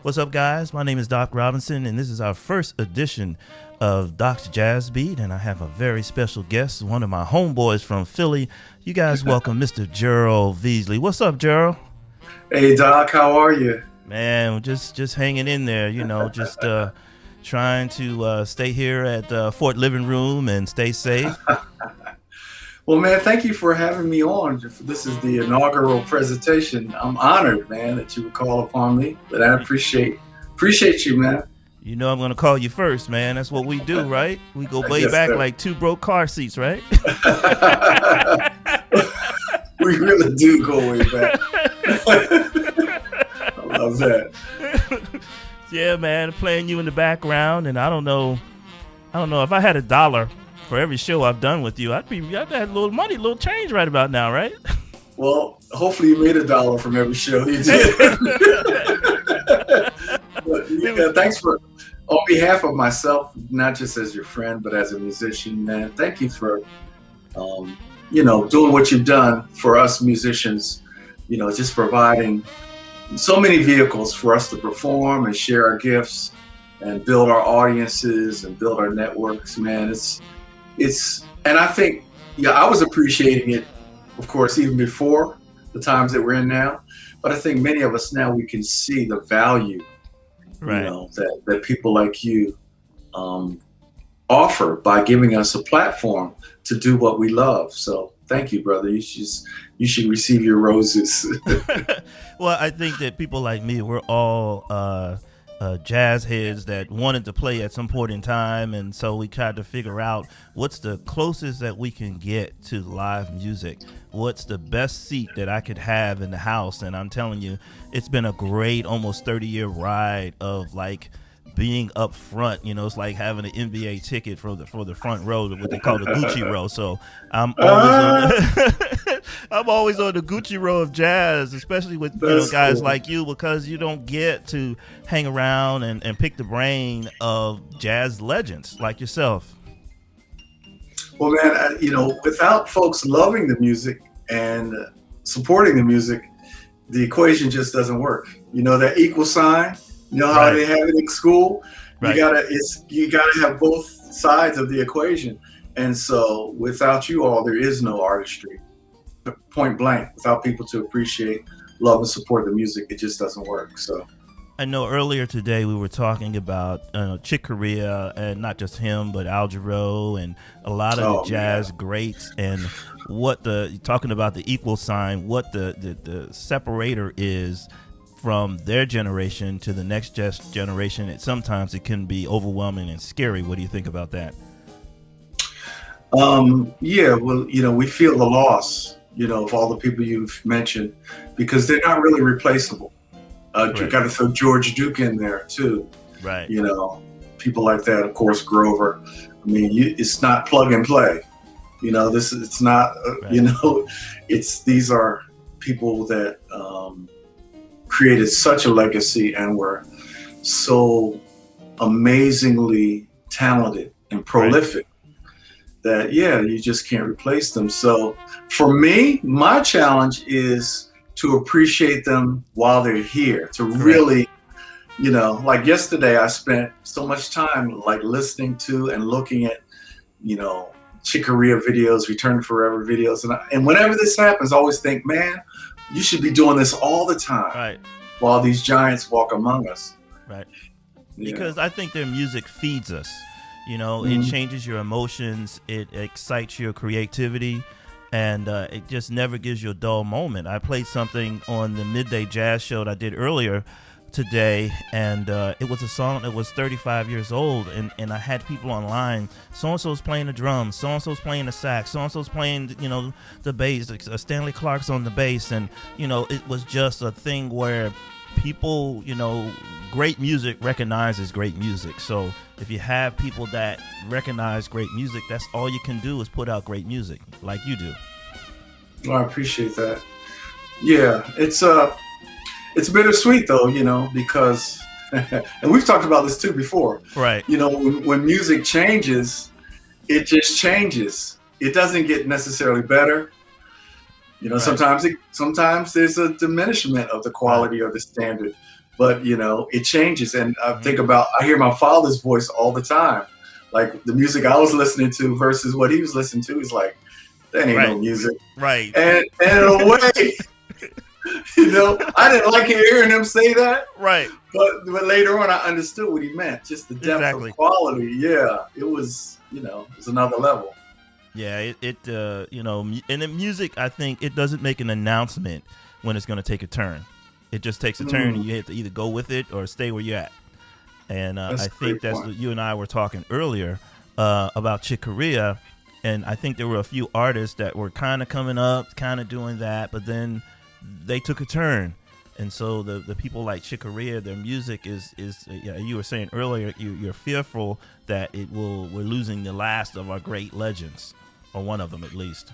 What's up, guys? My name is Doc Robinson, and this is our first edition of Doc's JazzBeat, and I have a very special guest, one of my homeboys from Philly. You guys welcome Mr. Gerald Veasley. What's up, Gerald? Hey Doc, how are you? Man, just hanging in there, just trying to stay here at Fort Living Room and stay safe. Well, man, thank you for having me on. This is the inaugural presentation. I'm honored, man, that you would call upon me. But I appreciate you, man. You know I'm going to call you first, man. That's what we do, right? We go way Yes, back sir. like two broke car seats, right? We really do go way back. I love that. Yeah, man, playing you in the background, and I don't know if I had $1 for every show I've done with you, I'd have a little money, a little change right about now, right? Well, hopefully you made $1 from every show you did. But, yeah, thanks on behalf of myself, not just as your friend, but as a musician, man. Thank you for, doing what you've done for us musicians. Just providing so many vehicles for us to perform and share our gifts and build our audiences and build our networks, man. And I think, I was appreciating it, of course, even before the times that we're in now. But I think many of us now, we can see the value, Right. that people like you offer by giving us a platform to do what we love. So thank you, brother. You should receive your roses. Well, I think that people like me, we're all jazz heads that wanted to play at some point in time, and so we tried to figure out what's the closest that we can get to live music. What's the best seat that I could have in the house? And I'm telling you, it's been a great almost 30-year ride of like being up front. It's like having an NBA ticket for the front row, what they call the Gucci row. So I'm always on the Gucci row of jazz, especially with guys cool. like you, because you don't get to hang around and pick the brain of jazz legends like yourself. Well, man, without folks loving the music and supporting the music, the equation just doesn't work. That equal sign. You know how Right. they have it in school? Right. You gotta have both sides of the equation. And so without you all, there is no artistry. Point blank. Without people to appreciate, love, and support the music, it just doesn't work. So I know earlier today we were talking about Chick Corea, and not just him, but Al Jarreau and a lot of the jazz greats, and talking about the equal sign, what the separator is from their generation to the next generation. Sometimes it can be overwhelming and scary. What do you think about that? yeah, well, we feel the loss, of all the people you've mentioned, because they're not really replaceable. You Right. got to throw George Duke in there too. Right. People like that, of course, Grover. I mean, it's not plug and play. It's not. Right. These are people that created such a legacy and were so amazingly talented and prolific that you just can't replace them. So for me, my challenge is to appreciate them while they're here, to really, like yesterday, I spent so much time like listening to and looking at, Chick Corea videos, Return Forever videos. And whenever this happens, I always think, man, you should be doing this all the time Right. while these giants walk among us. Right. Yeah. Because I think their music feeds us. It changes your emotions, it excites your creativity, and it just never gives you a dull moment. I played something on the midday jazz show that I did earlier today, and it was a song that was 35 years old, and I had people online. So-and-so's playing the drums, so-and-so's playing the sax, so-and-so's playing the bass, Stanley Clark's on the bass, and it was just a thing where people, great music recognizes great music. So if you have people that recognize great music, that's all you can do is put out great music like you do. Well, I appreciate that. Yeah, it's bittersweet though, because, and we've talked about this too before. Right. When music changes, it just changes. It doesn't get necessarily better. Right. Sometimes there's a diminishment of the quality or the standard. but it changes. And I hear my father's voice all the time, like the music I was listening to versus what he was listening to. He's like, that ain't no music, right? And in a way, I didn't like hearing him say that, right? But later on, I understood what he meant. Just the depth of quality. Yeah, it was it was another level. Yeah, and in music, I think it doesn't make an announcement when it's going to take a turn. It just takes a turn, and you have to either go with it or stay where you're at. And I think that's what you and I were talking earlier about Chick Corea, and I think there were a few artists that were kind of coming up, kind of doing that, but then they took a turn. And so the people like Chick Corea, their music is you were saying earlier, you're fearful that we're losing the last of our great legends, or one of them at least.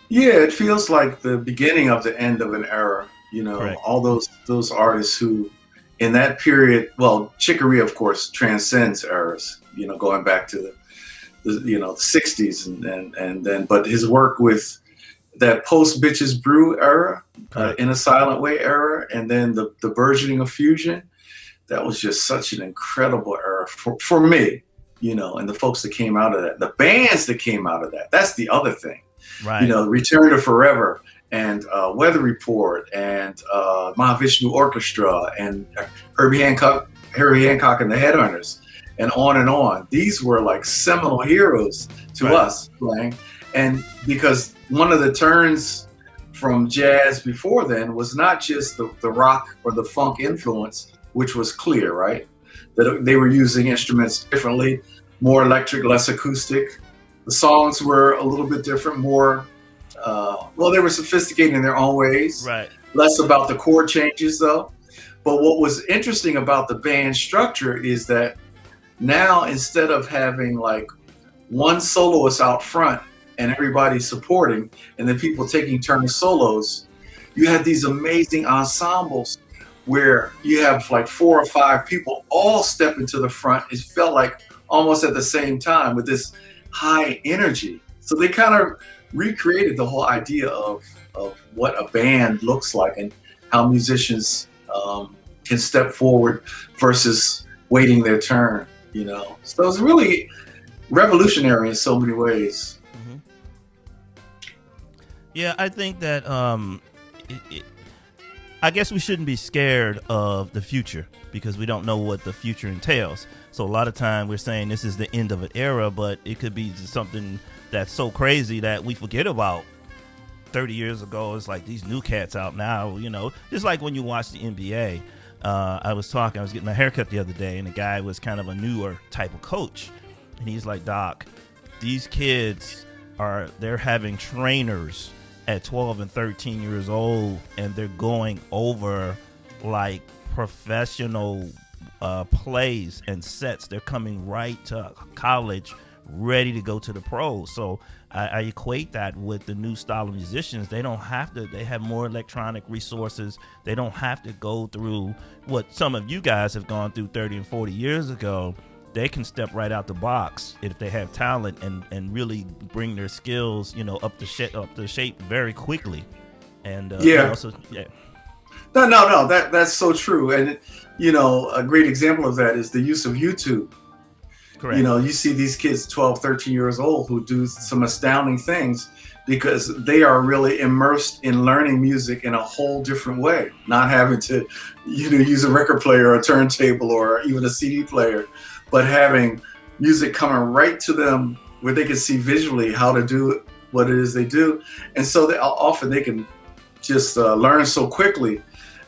Yeah, it feels like the beginning of the end of an era. Correct. All those artists who, in that period, well, Chick Corea, of course, transcends eras. Going back to the 60s and then, but his work with that post Bitches Brew era, in a silent way era, and then the burgeoning of fusion, that was just such an incredible era for me, and the folks that came out of that, the bands that came out of that. That's the other thing, right? Return to Forever and Weather Report and Mahavishnu Orchestra and Herbie Hancock and the Headhunters, and on. These were like seminal heroes to us playing. And because one of the turns from jazz before then was not just the rock or the funk influence, which was clear, right? That they were using instruments differently, more electric, less acoustic. The songs were a little bit different, more, they were sophisticated in their own ways. Right. Less about the chord changes, though. But what was interesting about the band structure is that now, instead of having like one soloist out front and everybody supporting, and then people taking turn solos, you had these amazing ensembles where you have like 4 or 5 people all step into the front. It felt like almost at the same time with this high energy. So they kind of recreated the whole idea of what a band looks like and how musicians can step forward versus waiting their turn, So it's really revolutionary in so many ways. Yeah, I think that I guess we shouldn't be scared of the future because we don't know what the future entails. So a lot of time we're saying this is the end of an era, but it could be something that's so crazy that we forget about 30 years ago. It's like these new cats out now, just like when you watch the NBA. I was getting my haircut the other day, and the guy was kind of a newer type of coach. And he's like, Doc, these kids they're having trainers at 12 and 13 years old, and they're going over like professional plays and sets. They're coming right to college ready to go to the pros. So I equate that with the new style of musicians. They don't have to, they have more electronic resources. They don't have to go through what some of you guys have gone through 30 and 40 years ago. They can step right out the box if they have talent and really bring their skills, up to shape very quickly. And No, that's so true. And a great example of that is the use of YouTube. Correct. You see these kids 12, 13 years old who do some astounding things because they are really immersed in learning music in a whole different way, not having to, use a record player or a turntable or even a CD player, but having music coming right to them where they can see visually how to do what it is they do. And so they can just learn so quickly.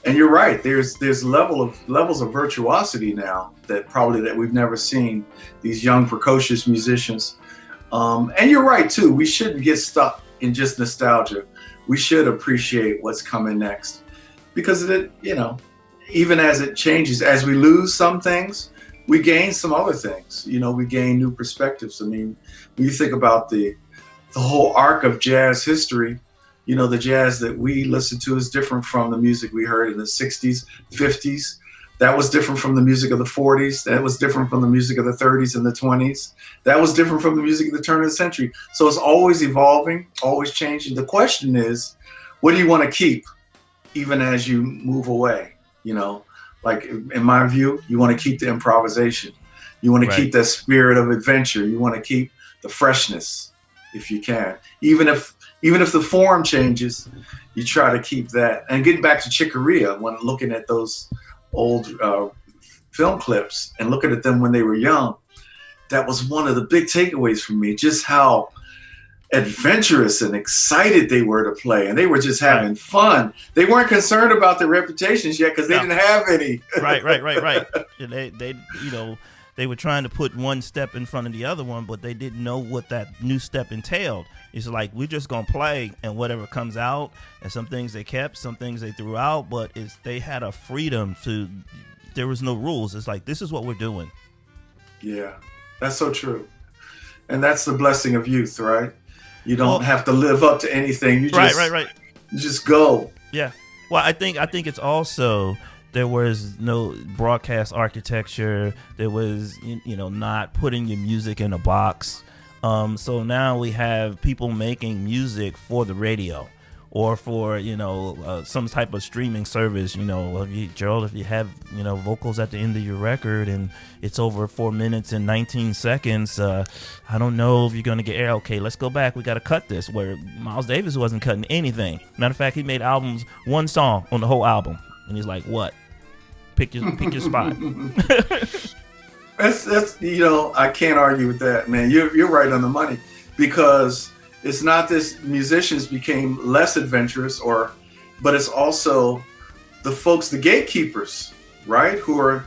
And you're right, there's levels of virtuosity now that we've never seen, these young precocious musicians. And you're right too, we shouldn't get stuck in just nostalgia. We should appreciate what's coming next because even as it changes, as we lose some things, we gain some other things. We gain new perspectives. I mean, when you think about the whole arc of jazz history, the jazz that we listen to is different from the music we heard in the 60s, 50s. That was different from the music of the 40s. That was different from the music of the 30s and the 20s. That was different from the music of the turn of the century. So it's always evolving, always changing. The question is, what do you want to keep even as you move away? Like in my view, you want to keep the improvisation. You want to Right. keep that spirit of adventure. You want to keep the freshness if you can. Even if the form changes, you try to keep that. And getting back to Chicoria, when looking at those old film clips and looking at them when they were young, that was one of the big takeaways for me, just how adventurous and excited they were to play, and they were just having fun. They weren't concerned about their reputations yet because they didn't have any. Right. And they they were trying to put one step in front of the other one, but they didn't know what that new step entailed. It's like, we're just gonna play, and whatever comes out. And some things they kept, some things they threw out, but they had a freedom to. There was no rules. It's like, this is what we're doing. Yeah, that's so true, and that's the blessing of youth, right? You don't have to live up to anything. You just right. You just go. Yeah. Well, I think it's also, there was no broadcast architecture. There was not putting your music in a box. So now we have people making music for the radio, or for some type of streaming service. Gerald, if you have vocals at the end of your record and it's over 4 minutes and 19 seconds, I don't know if you're gonna get air. Okay, let's go back. We got to cut this. Where Miles Davis wasn't cutting anything. Matter of fact, he made albums, one song on the whole album, and he's like, "What? Pick your spot." That's I can't argue with that, man. You're right on the money, because it's not this musicians became less adventurous, but it's also the folks, the gatekeepers, right? Who are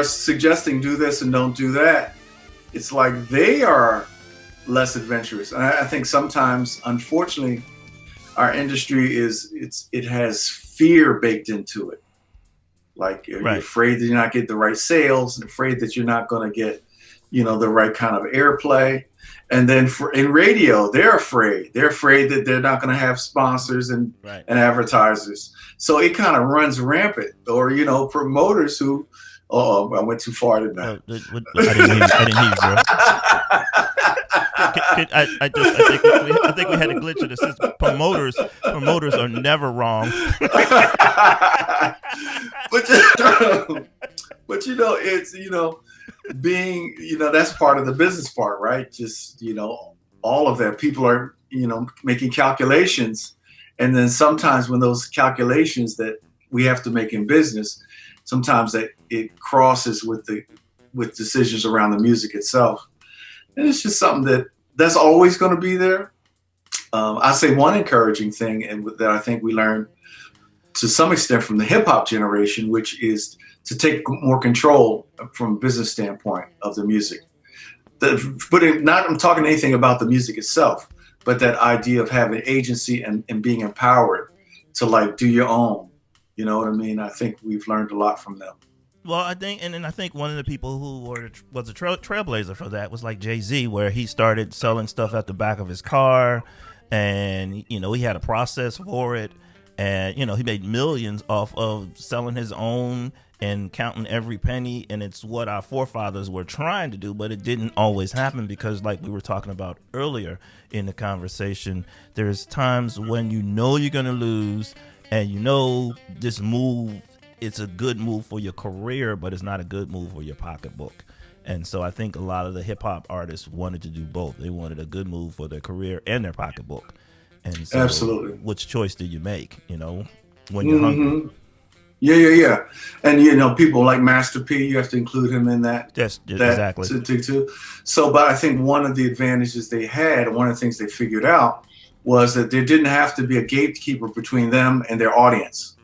suggesting do this and don't do that. It's like they are less adventurous. And I think sometimes, unfortunately, our industry it has fear baked into it. Like you're afraid that you're not getting the right sales, and afraid that you're not going to get, the right kind of airplay. And then in radio, they're afraid. They're afraid that they're not going to have sponsors and advertisers. So it kind of runs rampant. Or, promoters who, I went too far tonight. I didn't hear you, bro. I think we had a glitch in the system. Promoters are never wrong. But it's being, that's part of the business part, right? Just, all of that. People are, making calculations. And then sometimes when those calculations that we have to make in business, sometimes it crosses with decisions around the music itself. And it's just something that's always going to be there. I say one encouraging thing, and that I think we learned to some extent from the hip hop generation, which is to take more control from a business standpoint of the music. I'm talking anything about the music itself, but that idea of having agency and being empowered to do your own. You know what I mean? I think we've learned a lot from them. Well, I think one of the people who was a trailblazer for that was like Jay-Z, where he started selling stuff at the back of his car, and he had a process for it, and he made millions off of selling his own and counting every penny. And it's what our forefathers were trying to do, but it didn't always happen, because like we were talking about earlier in the conversation, there's times when you're gonna lose, and this move, it's a good move for your career, but it's not a good move for your pocketbook. And so I think a lot of the hip hop artists wanted to do both. They wanted a good move for their career and their pocketbook. And so absolutely, which choice do you make, when you're hungry? Yeah. And, people like Master P, you have to include him in that. Yes, exactly. Too. So, but I think one of the advantages they had, and one of the things they figured out, was that there didn't have to be a gatekeeper between them and their audience.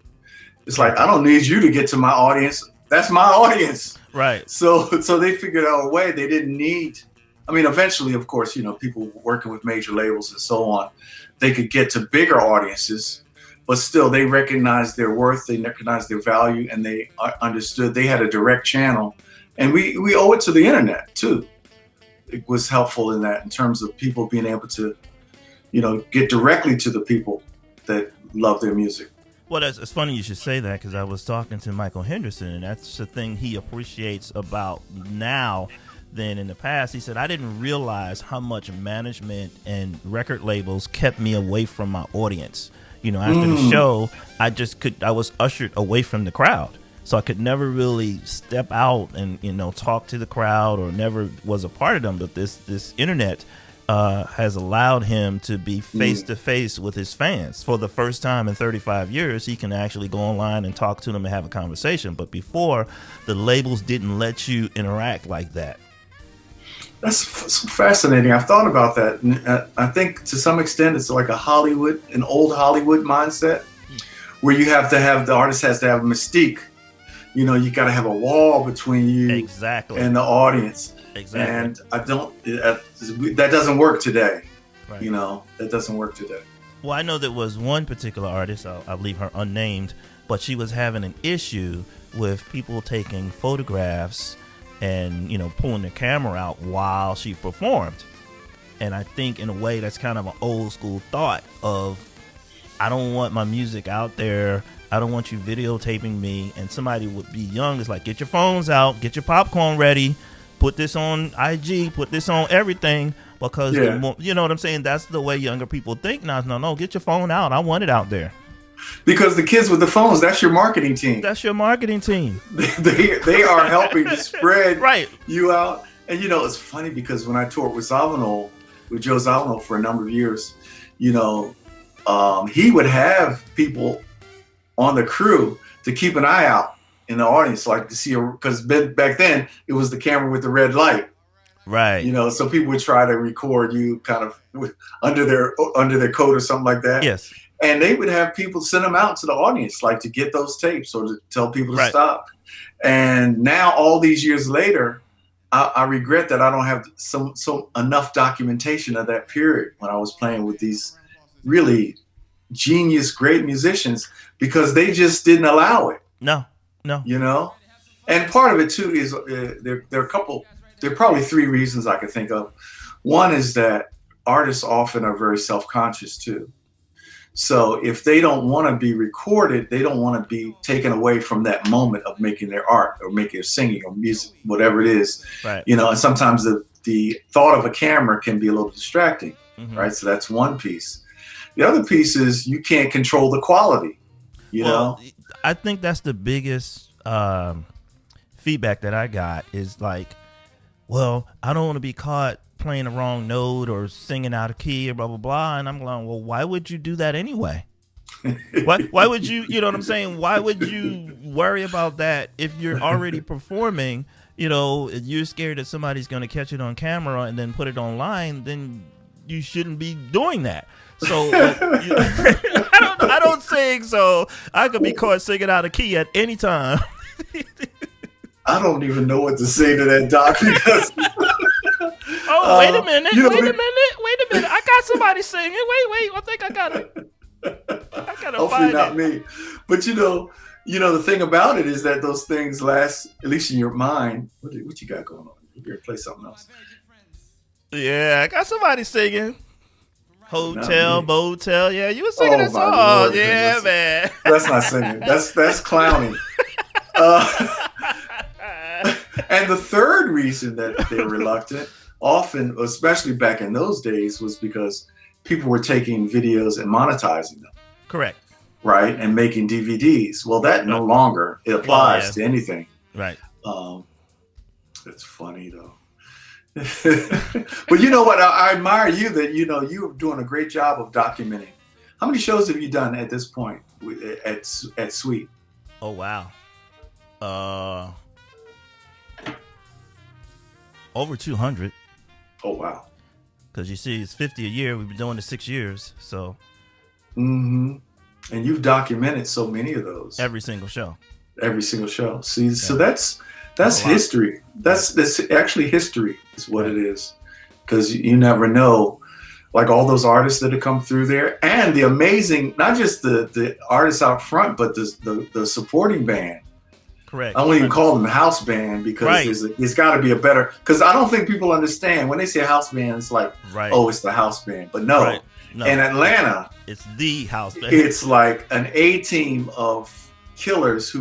It's like, I don't need you to get to my audience. That's my audience. Right. So they figured out a way. They didn't need, eventually, of course, people working with major labels and so on, they could get to bigger audiences, but still they recognized their worth, they recognized their value, and they understood they had a direct channel. And we owe it to the internet too. It was helpful in that, in terms of people being able to, get directly to the people that love their music. Well, it's funny you should say that, because I was talking to Michael Henderson, and that's the thing he appreciates about now than in the past. He said, I didn't realize how much management and record labels kept me away from my audience. After the show, I was ushered away from the crowd, So I could never really step out and, you know, talk to the crowd, or never was a part of them. But this internet has allowed him to be face to face with his fans. For the first time in 35 years, he can actually go online and talk to them and have a conversation. But before, the labels didn't let you interact like that. That's so fascinating. I've thought about that. And I think to some extent it's like an old Hollywood mindset, where you have to have, the artist has to have a mystique. You know, you got to have a wall between you and the audience. Exactly. And that doesn't work today. Right. You know, that doesn't work today. Well, I know there was one particular artist, I'll leave her unnamed, but she was having an issue with people taking photographs and, you know, pulling the camera out while she performed. And I think in a way that's kind of an old school thought of, I don't want my music out there. I don't want you videotaping me. And somebody would be young. It's like, get your phones out, get your popcorn ready, put this on IG, put this on everything. Because, you know what I'm saying? That's the way younger people think now. No, get your phone out. I want it out there. Because the kids with the phones, that's your marketing team. That's your marketing team. they are helping to spread right. you out. And, you know, it's funny because when I toured with Joe Zawinul for a number of years, you know, he would have people on the crew to keep an eye out in the audience, like to see, because back then it was the camera with the red light. Right. You know, so people would try to record you kind of under their coat or something like that. Yes. And they would have people send them out to the audience, like to get those tapes or to tell people to stop. And now, all these years later, I regret that I don't have enough documentation of that period when I was playing with these really genius, great musicians, because they just didn't allow it. No. You know, and part of it too is there are probably three reasons I could think of. One is that artists often are very self-conscious too. So if they don't want to be recorded, they don't want to be taken away from that moment of making their art or making their singing or music, whatever it is. Right. You know, and sometimes the thought of a camera can be a little distracting, right? So that's one piece. The other piece is you can't control the quality, you know? I think that's the biggest feedback that I got is like, well, I don't want to be caught playing the wrong note or singing out of key or blah, blah, blah. And I'm going, well, why would you do that anyway? Why would you, you know what I'm saying? Why would you worry about that if you're already performing? You know, you're scared that somebody's going to catch it on camera and then put it online, then you shouldn't be doing that. So I don't sing, so I could be caught singing out of key at any time. I don't even know what to say to that, Doc, because wait a minute. I got somebody singing. Wait. I think I gotta hopefully find not it. me. But you know, the thing about it is that those things last, at least in your mind. What you got going on? You better play something else. Yeah, I got somebody singing. Hotel, motel. Yeah, you were singing that song. Lord, yeah, man. That's not singing. That's clowning. And the third reason that they're reluctant, often, especially back in those days, was because people were taking videos and monetizing them. Correct. Right, and making DVDs. Well, that no longer it applies to anything. Right. That's funny though. But you know what? I admire you that you're doing a great job of documenting. How many shows have you done at this point at Sweet? Oh wow, over 200. Oh wow! Because you see, it's 50 a year. We've been doing it 6 years, so. Mm-hmm. And you've documented so many of those. Every single show. See, so that's history. That's actually history is what it is. Because you never know, like all those artists that have come through there, and the amazing, not just the artists out front, but the supporting band. Correct. I won't even call them the house band because there's got to be a better. Because I don't think people understand when they say house band, it's like, oh, it's the house band. But no, in Atlanta, it's the house band. It's like an A team of killers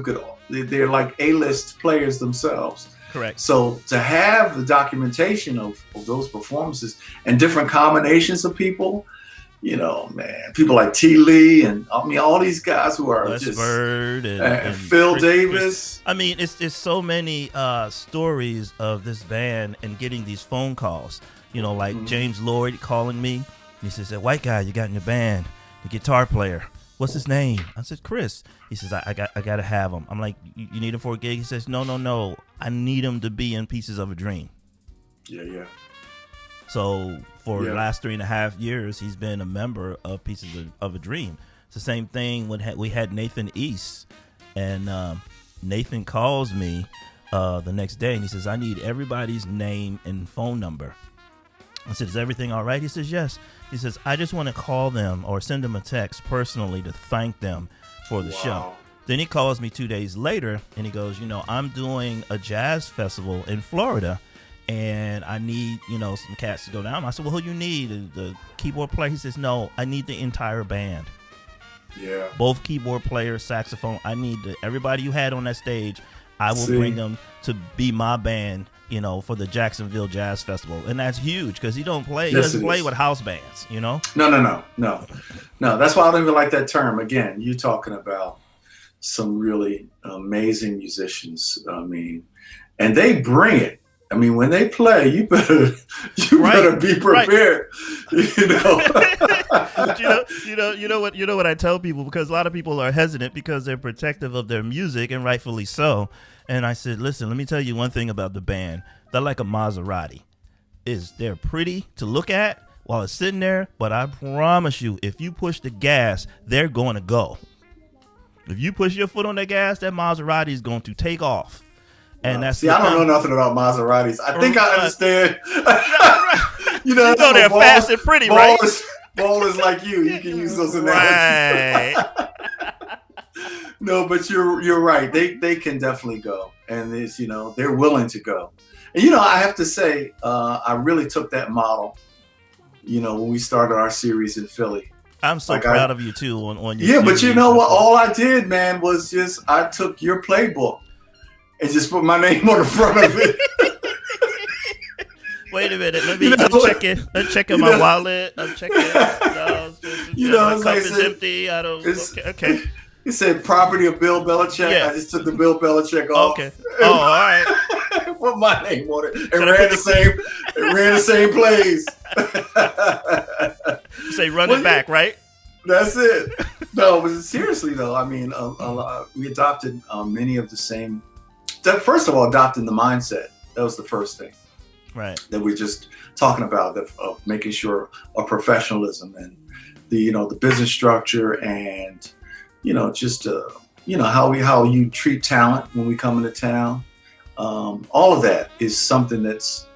they're like A-list players themselves. Correct. So to have the documentation of those performances and different combinations of people, man, people like T. Lee and I mean all these guys who are Wes just Bird and Phil Davis. I mean, it's so many stories of this band and getting these phone calls. Like James Lloyd calling me. He says, "That white guy you got in your band, the guitar player. What's his name?" I said, "Chris." He says, I got to have him. I'm like, you need him for a gig?" He says, No. I need him to be in Pieces of a Dream. Yeah. So for the last 3.5 years, he's been a member of Pieces of a Dream. It's the same thing when we had Nathan East, and Nathan calls me the next day and he says, "I need everybody's name and phone number." I said, "Is everything all right?" He says, "Yes." He says, "I just want to call them or send them a text personally to thank them for the show." Then he calls me 2 days later and he goes, "I'm doing a jazz festival in Florida and I need, some cats to go down." I said, "Well, who you need? The keyboard player?" He says, "No, I need the entire band." Yeah. Both keyboard players, saxophone. I need everybody you had on that stage. I will bring them to be my band, for the Jacksonville Jazz Festival. And that's huge because he doesn't play with house bands, No. That's why I don't even like that term. Again, you're talking about some really amazing musicians. I mean, and they bring it. I mean, when they play, you better be prepared. You know what I tell people, because a lot of people are hesitant because they're protective of their music, and rightfully so. And I said, listen, let me tell you one thing about the band. They're like a Maserati. They're pretty to look at while it's sitting there, but I promise you, if you push the gas, they're going to go. If you push your foot on the gas, that Maserati is going to take off. And that's I don't know nothing about Maseratis. I think I understand. They're fast and pretty, right? Ballers like you can use those analogies. Right. No, but you're right. They can definitely go, and they're willing to go. And I have to say, I really took that model. When we started our series in Philly. I'm so proud of you too on your series. But you know what? All I did, man, was I took your playbook and just put my name on the front of it. Wait a minute. Let me check it. Let's check in my wallet. I'm checking. My cup is empty. I don't. Okay. It said property of Bill Belichick. Yeah. I just took the Bill Belichick off. Okay. Oh, all right. Put my name on it. It ran the same plays. You say run it back, right? That's it. No, but seriously though, I mean, we adopted many of the same. First of all, adopting the mindset. That was the first thing. Right. That we're just talking about of making sure of professionalism and the business structure and just how you treat talent when we come into town. All of that is something that's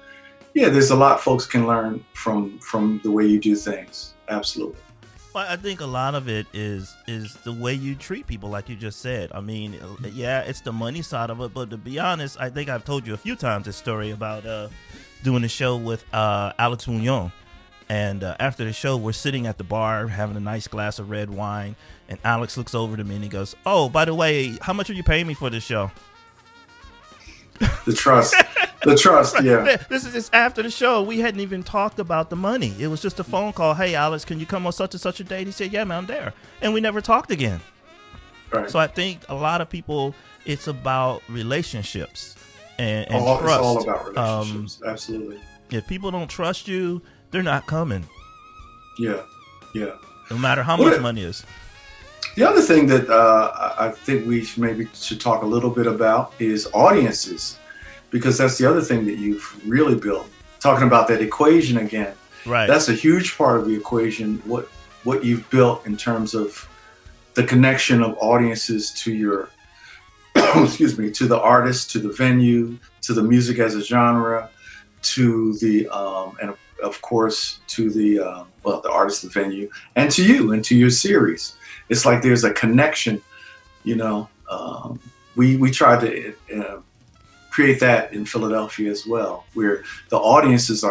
there's a lot folks can learn from the way you do things. Absolutely. Well, I think a lot of it is the way you treat people, like you just said. I mean, it's the money side of it, but to be honest, I think I've told you a few times this story about doing a show with Alex Munoz. And after the show, we're sitting at the bar having a nice glass of red wine, and Alex looks over to me and he goes, "Oh, by the way, how much are you paying me for this show?" The trust. Yeah. This is just after the show. We hadn't even talked about the money. It was just a phone call. "Hey, Alex, can you come on such and such a date?" He said, "Yeah, man, I'm there." And we never talked again. Right. So I think a lot of people, it's about relationships and trust. It's all about relationships. Absolutely. If people don't trust you, they're not coming. Yeah. No matter how much money is. The other thing that I think we should talk a little bit about is audiences, because that's the other thing that you've really built. Talking about that equation again, right? That's a huge part of the equation. What you've built in terms of the connection of audiences to your, to the artist, to the venue, to the music as a genre, to the and of course to the the artist, the venue, and to you and to your series. It's like there's a connection, we tried to create that in Philadelphia as well, where the audiences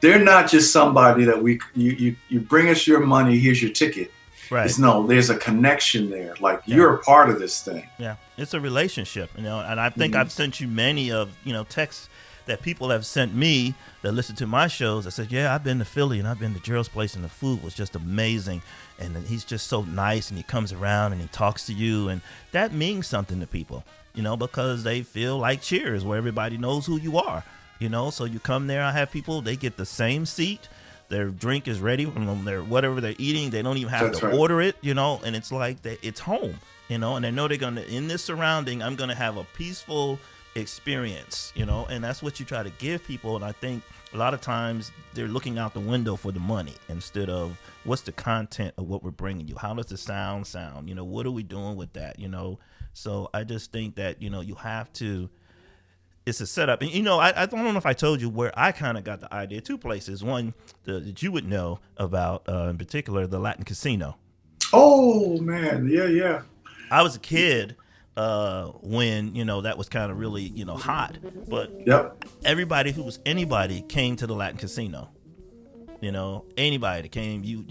they're not just somebody that you bring us your money, here's your ticket. Right. There's a connection there. Like you're a part of this thing. Yeah. It's a relationship, and I think I've sent you many of, texts that people have sent me that listen to my shows. I said, yeah, I've been to Philly and I've been to Gerald's place and the food was just amazing. And he's just so nice and he comes around and he talks to you. And that means something to people, because they feel like Cheers where everybody knows who you are, So you come there, I have people, they get the same seat. Their drink is ready from their whatever they're eating. They don't even have to order it, and it's like it's home, and they know they're going to, in this surrounding, I'm going to have a peaceful experience, and that's what you try to give people. And I think a lot of times they're looking out the window for the money instead of what's the content of what we're bringing you. How does the sound? What are we doing with that? So I just think that, you have to, it's a setup. And, I don't know if I told you where I kind of got the idea. Two places. One that you would know about, in particular, the Latin Casino. Oh, man. Yeah. I was a kid when, that was kind of really, hot. But everybody who was anybody came to the Latin Casino. Anybody that came,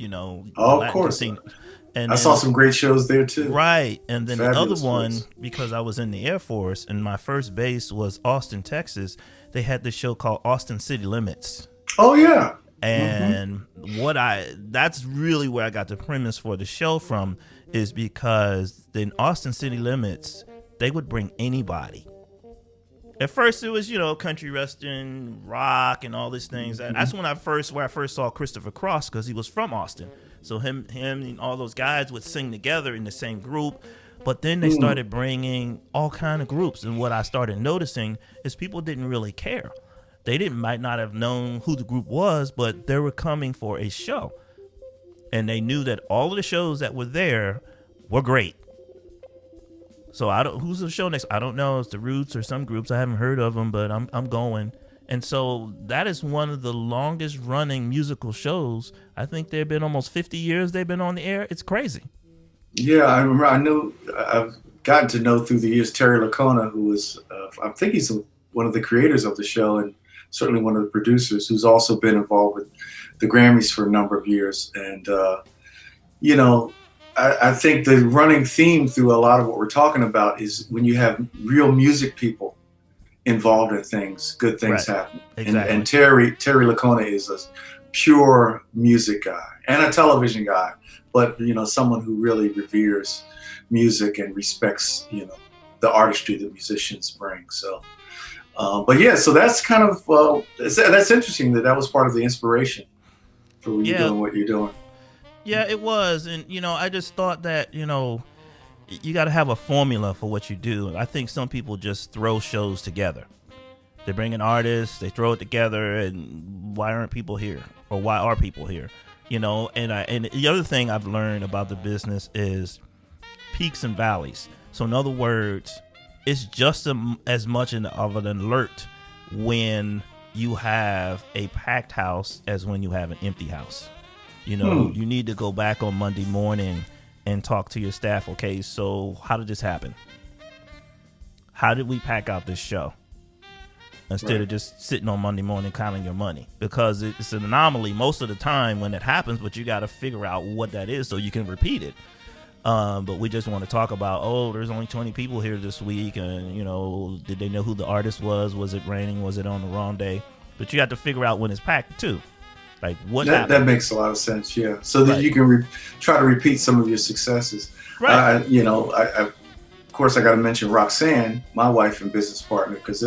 of course. Casino. And I saw some great shows there too. Right. And then Fabulous the other one, because I was in the Air Force and my first base was Austin, Texas, they had this show called Austin City Limits. Oh yeah. And that's really where I got the premise for the show from, is because in Austin City Limits, they would bring anybody. At first it was, country western, rock and all these things. That's when I first saw Christopher Cross, because he was from Austin. So him and all those guys would sing together in the same group. But then they started bringing all kind of groups. And what I started noticing is people didn't really care. They might not have known who the group was, but they were coming for a show. And they knew that all of the shows that were there were great. So who's the show next? I don't know. It's the Roots or some groups. I haven't heard of them, but I'm going. And so that is one of the longest running musical shows. I think they've been almost 50 years they've been on the air. It's crazy. Yeah, I remember. I've gotten to know through the years Terry Lacona, who was, I think he's one of the creators of the show and certainly one of the producers, who's also been involved with the Grammys for a number of years. And, I think the running theme through a lot of what we're talking about is when you have real music people involved in things, good things happen. Exactly. And Terry Lacona is a pure music guy and a television guy, but someone who really reveres music and respects the artistry that musicians bring. So but yeah, so that's kind of that's interesting that was part of the inspiration for when you're doing what you're doing. Yeah, it was. And I just thought that you got to have a formula for what you do. I think some people just throw shows together. They bring an artist, they throw it together, and why aren't people here? Or why are people here? And the other thing I've learned about the business is peaks and valleys. So in other words, it's just as much of an alert when you have a packed house as when you have an empty house. You need to go back on Monday morning and talk to your staff. Okay, so how did this happen? How did we pack out this show? Instead of just sitting on Monday morning counting your money, because it's an anomaly most of the time when it happens, but you got to figure out what that is so you can repeat it. But we just want to talk about, there's only 20 people here this week, and did they know who the artist was? Was it raining? Was it on the wrong day? But you have to figure out when it's packed too. Like what happened? That makes a lot of sense, yeah. So that you can try to repeat some of your successes. Right. Of course, I got to mention Roxanne, my wife and business partner, because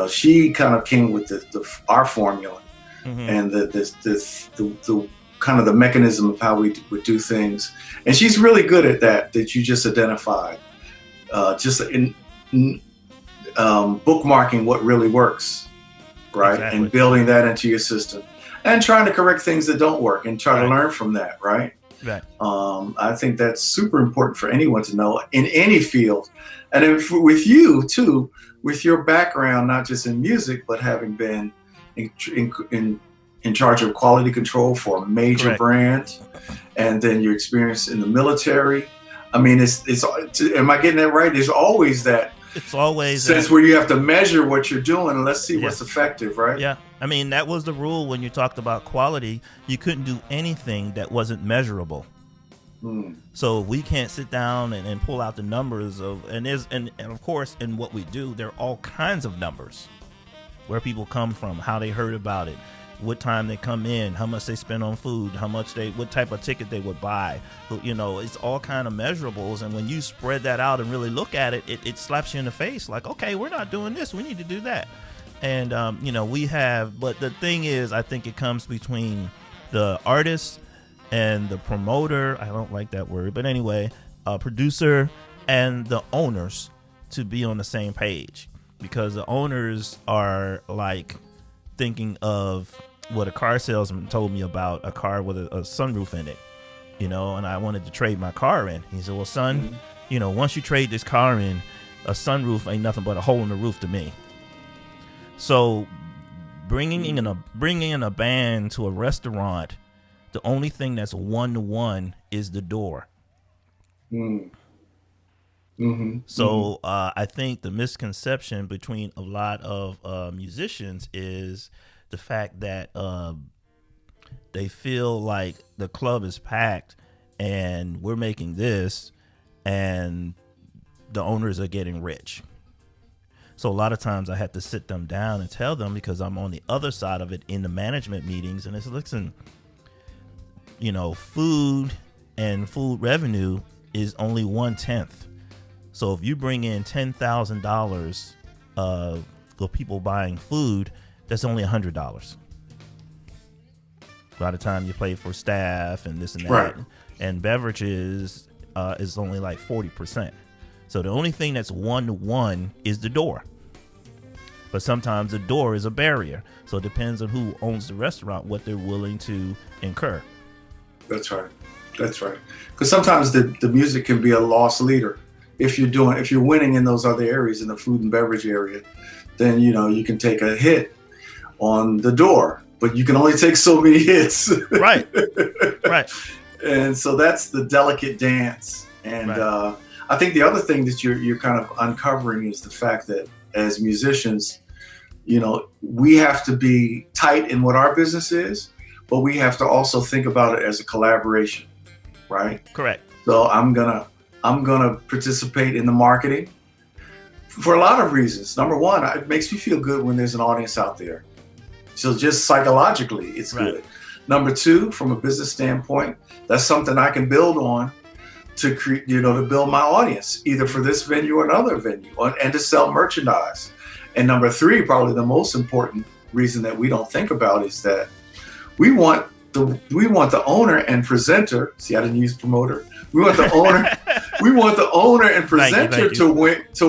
she kind of came with our formula and the kind of the mechanism of how we would do things, and she's really good at that you just identified, just in bookmarking what really works. Right. Exactly. And building that into your system and trying to correct things that don't work and try to learn from that. Right. Right. I think that's super important for anyone to know in any field. And with you too, with your background, not just in music, but having been in charge of quality control for a major brand, and then your experience in the military. I mean, it's am I getting that right? There's always that. It's always sense where you have to measure what you're doing and let's see what's effective, right? Yeah. I mean, that was the rule when you talked about quality. You couldn't do anything that wasn't measurable. Mm. So we can't sit down and pull out the numbers of, and of course in what we do, there are all kinds of numbers, where people come from, how they heard about it, what time they come in, how much they spend on food, what type of ticket they would buy. It's all kind of measurables. And when you spread that out and really look at it, it slaps you in the face like, okay, we're not doing this, we need to do that. And but the thing is, I think it comes between the artist and the promoter. I don't like that word, but anyway, producer and the owners to be on the same page, because the owners are like thinking of what a car salesman told me about a car with a sunroof in it, and I wanted to trade my car in. He said, well, son, once you trade this car in, a sunroof ain't nothing but a hole in the roof to me. So bringing in a band to a restaurant, the only thing that's 1-to-1 is the door. Mm. Mm-hmm. So I think the misconception between a lot of musicians is the fact that they feel like the club is packed and we're making this and the owners are getting rich. So a lot of times I have to sit them down and tell them, because I'm on the other side of it in the management meetings, and it's, listen, food and food revenue is only 1/10. So if you bring in $10,000 of people buying food, that's only $100. By the time you pay for staff and this and that, right, and beverages is only like 40%. So the only thing that's 1-to-1 is the door. But sometimes the door is a barrier. So it depends on who owns the restaurant, what they're willing to incur. That's right. Because sometimes the music can be a loss leader. If you're winning in those other areas, in the food and beverage area, then you can take a hit on the door, but you can only take so many hits. Right. And so that's the delicate dance. And right. I think the other thing that you're kind of uncovering is the fact that as musicians, we have to be tight in what our business is, but we have to also think about it as a collaboration, right? Correct. So I'm gonna participate in the marketing for a lot of reasons. Number one, it makes me feel good when there's an audience out there. So just psychologically, it's right. good. Number two, from a business standpoint, that's something I can build on to create, to build my audience, either for this venue or another venue, and to sell merchandise. And number three, probably the most important reason that we don't think about is that we want the owner and presenter. See, I didn't use promoter. We want the owner. We want the owner and presenter to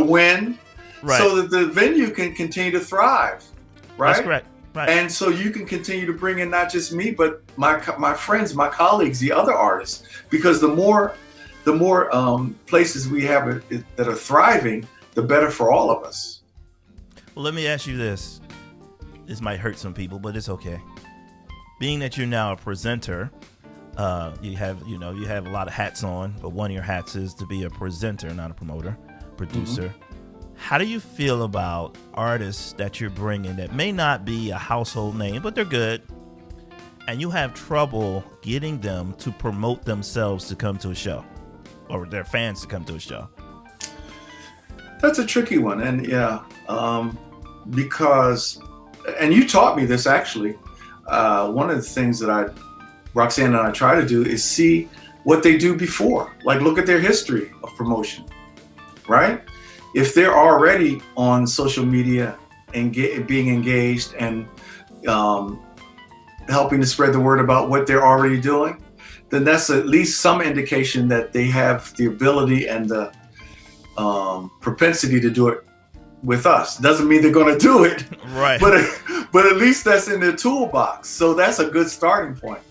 win, right, so that the venue can continue to thrive. Right. That's correct. Right. And so you can continue to bring in not just me, but my friends, my colleagues, the other artists, because the more places we have that are thriving, the better for all of us. Well, let me ask you this. This might hurt some people, but it's okay. Being that you're now a presenter, you have a lot of hats on, but one of your hats is to be a presenter, not a promoter, producer. Mm-hmm. How do you feel about artists that you're bringing that may not be a household name, but they're good, and you have trouble getting them to promote themselves to come to a show, or their fans to come to a show? That's a tricky one, and because, and you taught me this actually. One of the things that Roxanne and I try to do is see what they do before, like look at their history of promotion, right? If they're already on social media and being engaged and helping to spread the word about what they're already doing, then that's at least some indication that they have the ability and the propensity to do it with us. Doesn't mean they're going to do it, right? But at least that's in their toolbox. So that's a good starting point.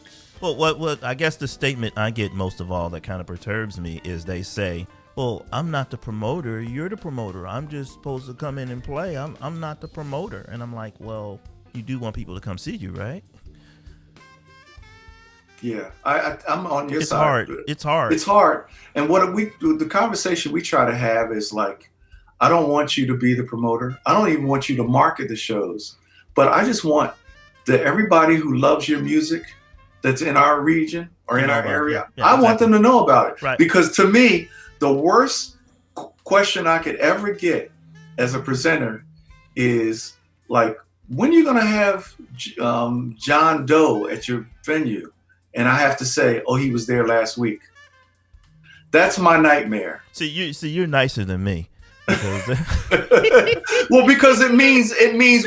Well, what I guess the statement I get most of all that kind of perturbs me is they say, well, I'm not the promoter, you're the promoter. I'm just supposed to come in and play. I'm not the promoter. And I'm like, well, you do want people to come see you, right? Yeah, I'm on your side. It's hard. It's hard. And the conversation we try to have is like, I don't want you to be the promoter. I don't even want you to market the shows, but I just want everybody who loves your music that's in our region or in our area, I exactly. want them to know about it. Right. Because to me, the worst question I could ever get as a presenter is like, when are you going to have John Doe at your venue? And I have to say, oh, he was there last week. That's my nightmare. See, you're nicer than me. Because well, because it means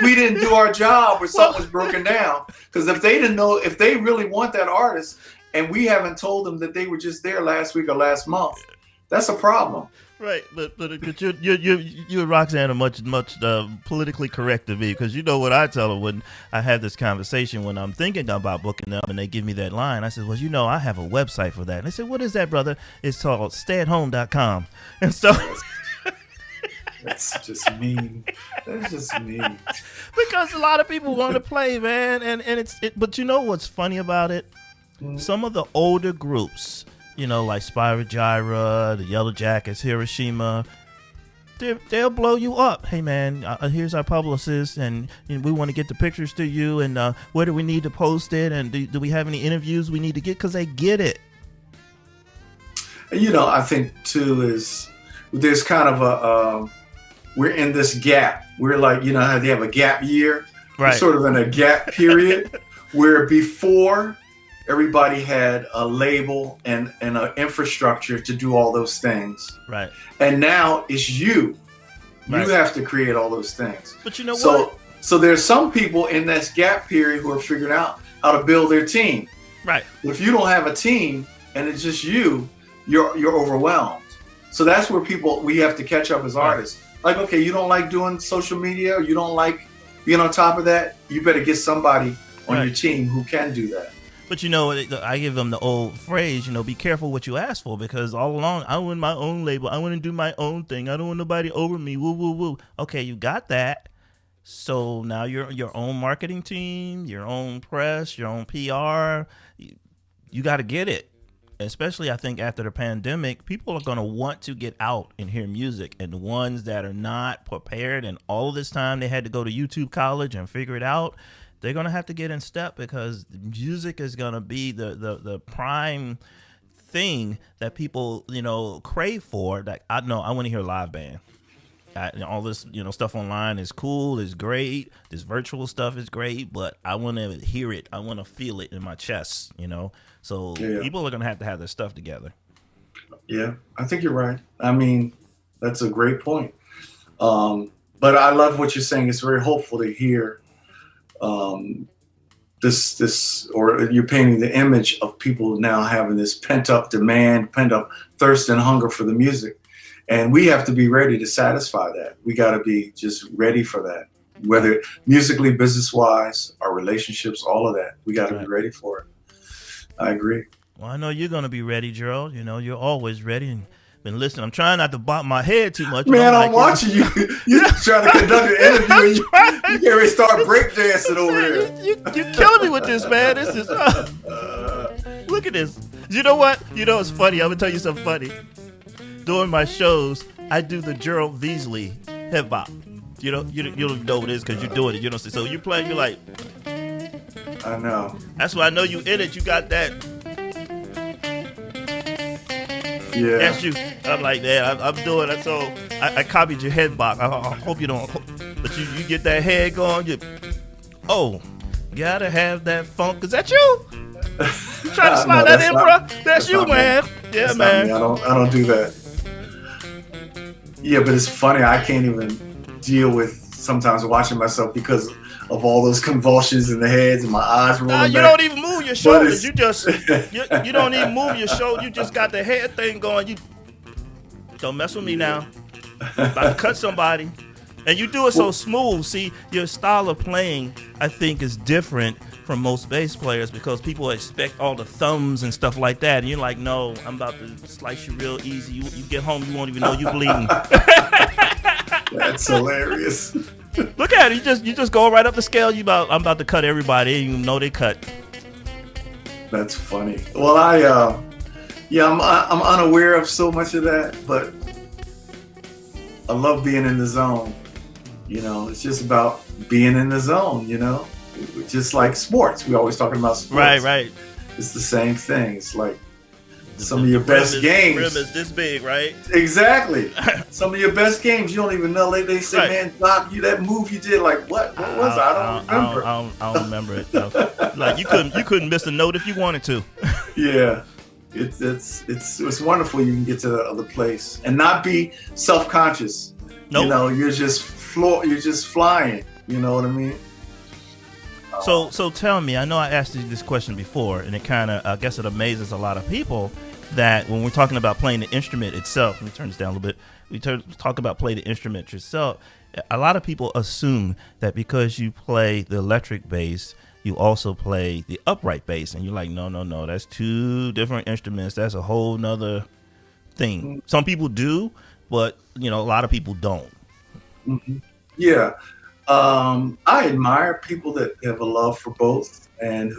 we didn't do our job or something was broken down. Because if they didn't know, if they really want that artist and we haven't told them that they were just there last week or last month, that's a problem. Right, but you and Roxanne are much politically correct to me, because you know what I tell her when I have this conversation when I'm thinking about booking them and they give me that line. I said, well, you know, I have a website for that. And they said, what is that, brother? It's called stayathome.com. And so that's just mean. That's just mean. Because a lot of people want to play, man, and but you know what's funny about it? Some of the older groups, you know, like Spyro Gyra, the Yellow Jackets, Hiroshima, they'll blow you up. Hey, man, here's our publicist, and we want to get the pictures to you, and where do we need to post it, and do we have any interviews we need to get? Because they get it. You know, I think, too, is there's kind of we're in this gap. We're like, you know how they have a gap year? Right. We're sort of in a gap period where before everybody had a label and an infrastructure to do all those things. Right. And now it's you. Right. You have to create all those things. But you know what? So there's some people in this gap period who are figuring out how to build their team. Right. If you don't have a team and it's just you're overwhelmed. So that's where we have to catch up as artists. Like, okay, you don't like doing social media, or you don't like being on top of that, you better get somebody on your team who can do that. But you know, I give them the old phrase, you know, be careful what you ask for, because all along I want my own label. I want to do my own thing. I don't want nobody over me. Woo, woo, woo. Okay, you got that. So now you're your own marketing team, your own press, your own PR. You got to get it. Especially, I think, after the pandemic, people are going to want to get out and hear music. And the ones that are not prepared, and all of this time they had to go to YouTube college and figure it out, they're going to have to get in step, because music is going to be the prime thing that people, you know, crave for. That I want to hear a live band. All this, you know, stuff online is cool, is great. This virtual stuff is great, but I want to hear it. I want to feel it in my chest, you know. So people are going to have their stuff together. Yeah, I think you're right. I mean, that's a great point. But I love what you're saying. It's very hopeful to hear this, or you're painting the image of people now having this pent-up demand, pent-up thirst and hunger for the music. And we have to be ready to satisfy that. We got to be just ready for that, whether musically, business-wise, our relationships, all of that. We got to be ready for it. I agree. Well, I know you're going to be ready, Gerald. You know, you're always ready and been listening. I'm trying not to bop my head too much. Man, I'm watching you. You're trying to conduct an interview. You can't really start breakdancing over here. You're killing me with this, man. This is... look at this. You know what? You know, it's funny. I'm going to tell you something funny. During my shows, I do the Gerald Veasley hip hop. You don't know what it is because you're doing it. You know, so you're playing. You're like, I know. That's why I know you in it. You got that. Yeah. That's you. I'm like that. I'm doing it. So I copied your head bop. I hope you don't. But you get that head going. Gotta have that funk. Is that you? You trying to slide that in, bro? That's you, man. Yeah, man. I don't do that. Yeah, but it's funny. I can't even deal with sometimes watching myself because of all those convulsions in the heads and my eyes rolling back. You don't even move your shoulders. You just you don't even move your shoulder. You just got the head thing going. You don't mess with me now. About to cut somebody. And you do it so smooth. See, your style of playing, I think, is different from most bass players because people expect all the thumbs and stuff like that. And you're like, no, I'm about to slice you real easy. You get home, you won't even know you bleeding. That's hilarious. Look at it. You just go right up the scale. I'm about to cut everybody. You know they cut. That's funny. Well, I'm unaware of so much of that, but I love being in the zone. You know, it's just about being in the zone, you know, just like sports. We always talking about sports. Right. It's the same thing. It's like some of The your best rim games. is this big, right? Exactly. Some of your best games, you don't even know. They say, Right. man, Doc, you that move you did, like what? What was it? I don't remember. I don't remember it. No. Like you couldn't miss a note if you wanted to. Yeah. It's wonderful you can get to the other place and not be self-conscious. Nope. You know, you're just flying. You know what I mean? So tell me, I know I asked you this question before, and it kind of, I guess it amazes a lot of people that when we're talking about playing the instrument itself, let me turn this down a little bit, talk about play the instrument yourself, a lot of people assume that because you play the electric bass, you also play the upright bass, and you're like, no, that's two different instruments, that's a whole nother thing. Some people do, but, a lot of people don't. Mm-hmm. Yeah. I admire people that have a love for both and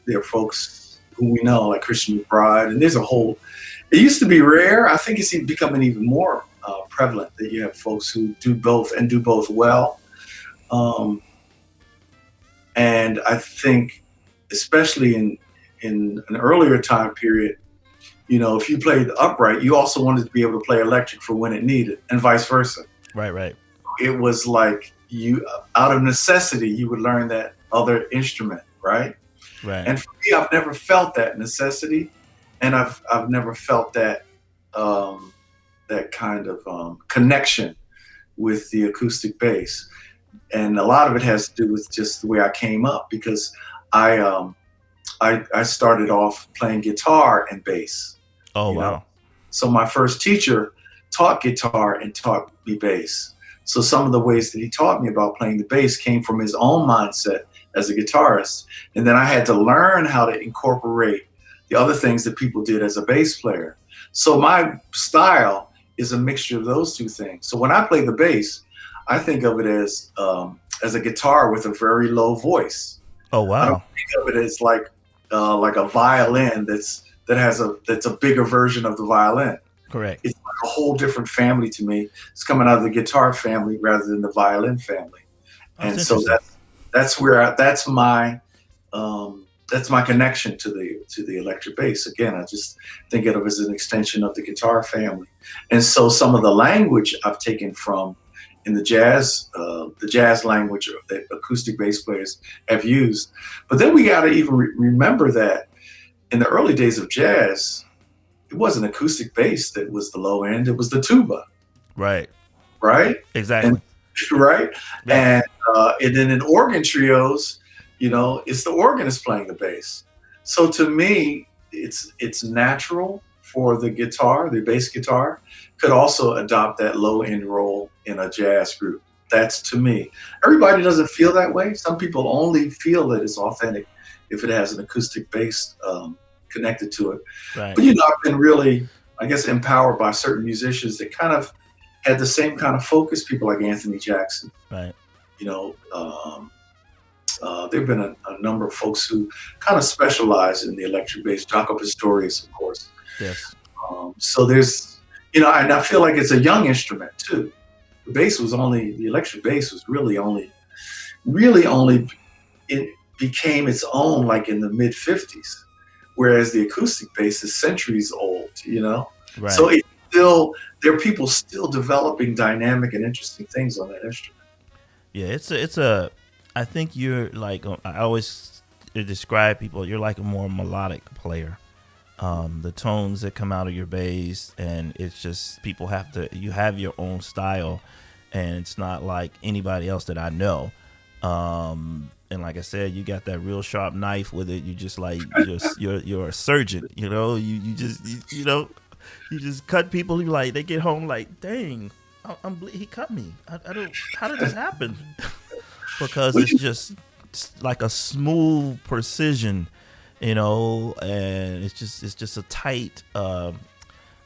there are folks who we know like Christian McBride, and there's it used to be rare. I think it's becoming even more prevalent that you have folks who do both and do both well. And I think especially in an earlier time period, if you played upright, you also wanted to be able to play electric for when it needed and vice versa. Right. It was like out of necessity, you would learn that other instrument, right? Right. And for me, I've never felt that necessity, and I've never felt that that kind of connection with the acoustic bass. And a lot of it has to do with just the way I came up, because I started off playing guitar and bass. Oh, wow. So my first teacher taught guitar and taught me bass. So some of the ways that he taught me about playing the bass came from his own mindset as a guitarist. And then I had to learn how to incorporate the other things that people did as a bass player. So my style is a mixture of those two things. So when I play the bass, I think of it as a guitar with a very low voice. Oh, wow. I don't think of it as like a violin that's a bigger version of the violin. Correct. It's like a whole different family to me. It's coming out of the guitar family rather than the violin family. And so that's my connection to the electric bass. Again, I just think of it as an extension of the guitar family. And so some of the language I've taken from in the jazz language that acoustic bass players have used. But then we got to even remember that in the early days of jazz, it wasn't acoustic bass that was the low end; it was the tuba. Right. And, Exactly. right. Yeah. And then in organ trios, it's the organist playing the bass. So to me, it's natural for the bass guitar, could also adopt that low end role in a jazz group. That's to me. Everybody doesn't feel that way. Some people only feel that it's authentic if it has an acoustic bass connected to it. Right. But I've been really, I guess, empowered by certain musicians that kind of had the same kind of focus. People like Anthony Jackson. Right. There've been a number of folks who kind of specialize in the electric bass. Jaco Pastorius, of course. Yes. So there's, and I feel like it's a young instrument too. The electric bass was really only it became its own like in the mid 50s, whereas the acoustic bass is centuries old, Right. So there are people still developing dynamic and interesting things on that instrument. Yeah, I think you're like, I always describe people, you're like a more melodic player. The tones that come out of your bass, and it's just you have your own style, and it's not like anybody else that I know. And like I said, you got that real sharp knife with it. You just like you're a surgeon, you just cut people. You like, they get home like, dang, he cut me. I don't. How did this happen? Because it's just like a smooth precision, and it's just a tight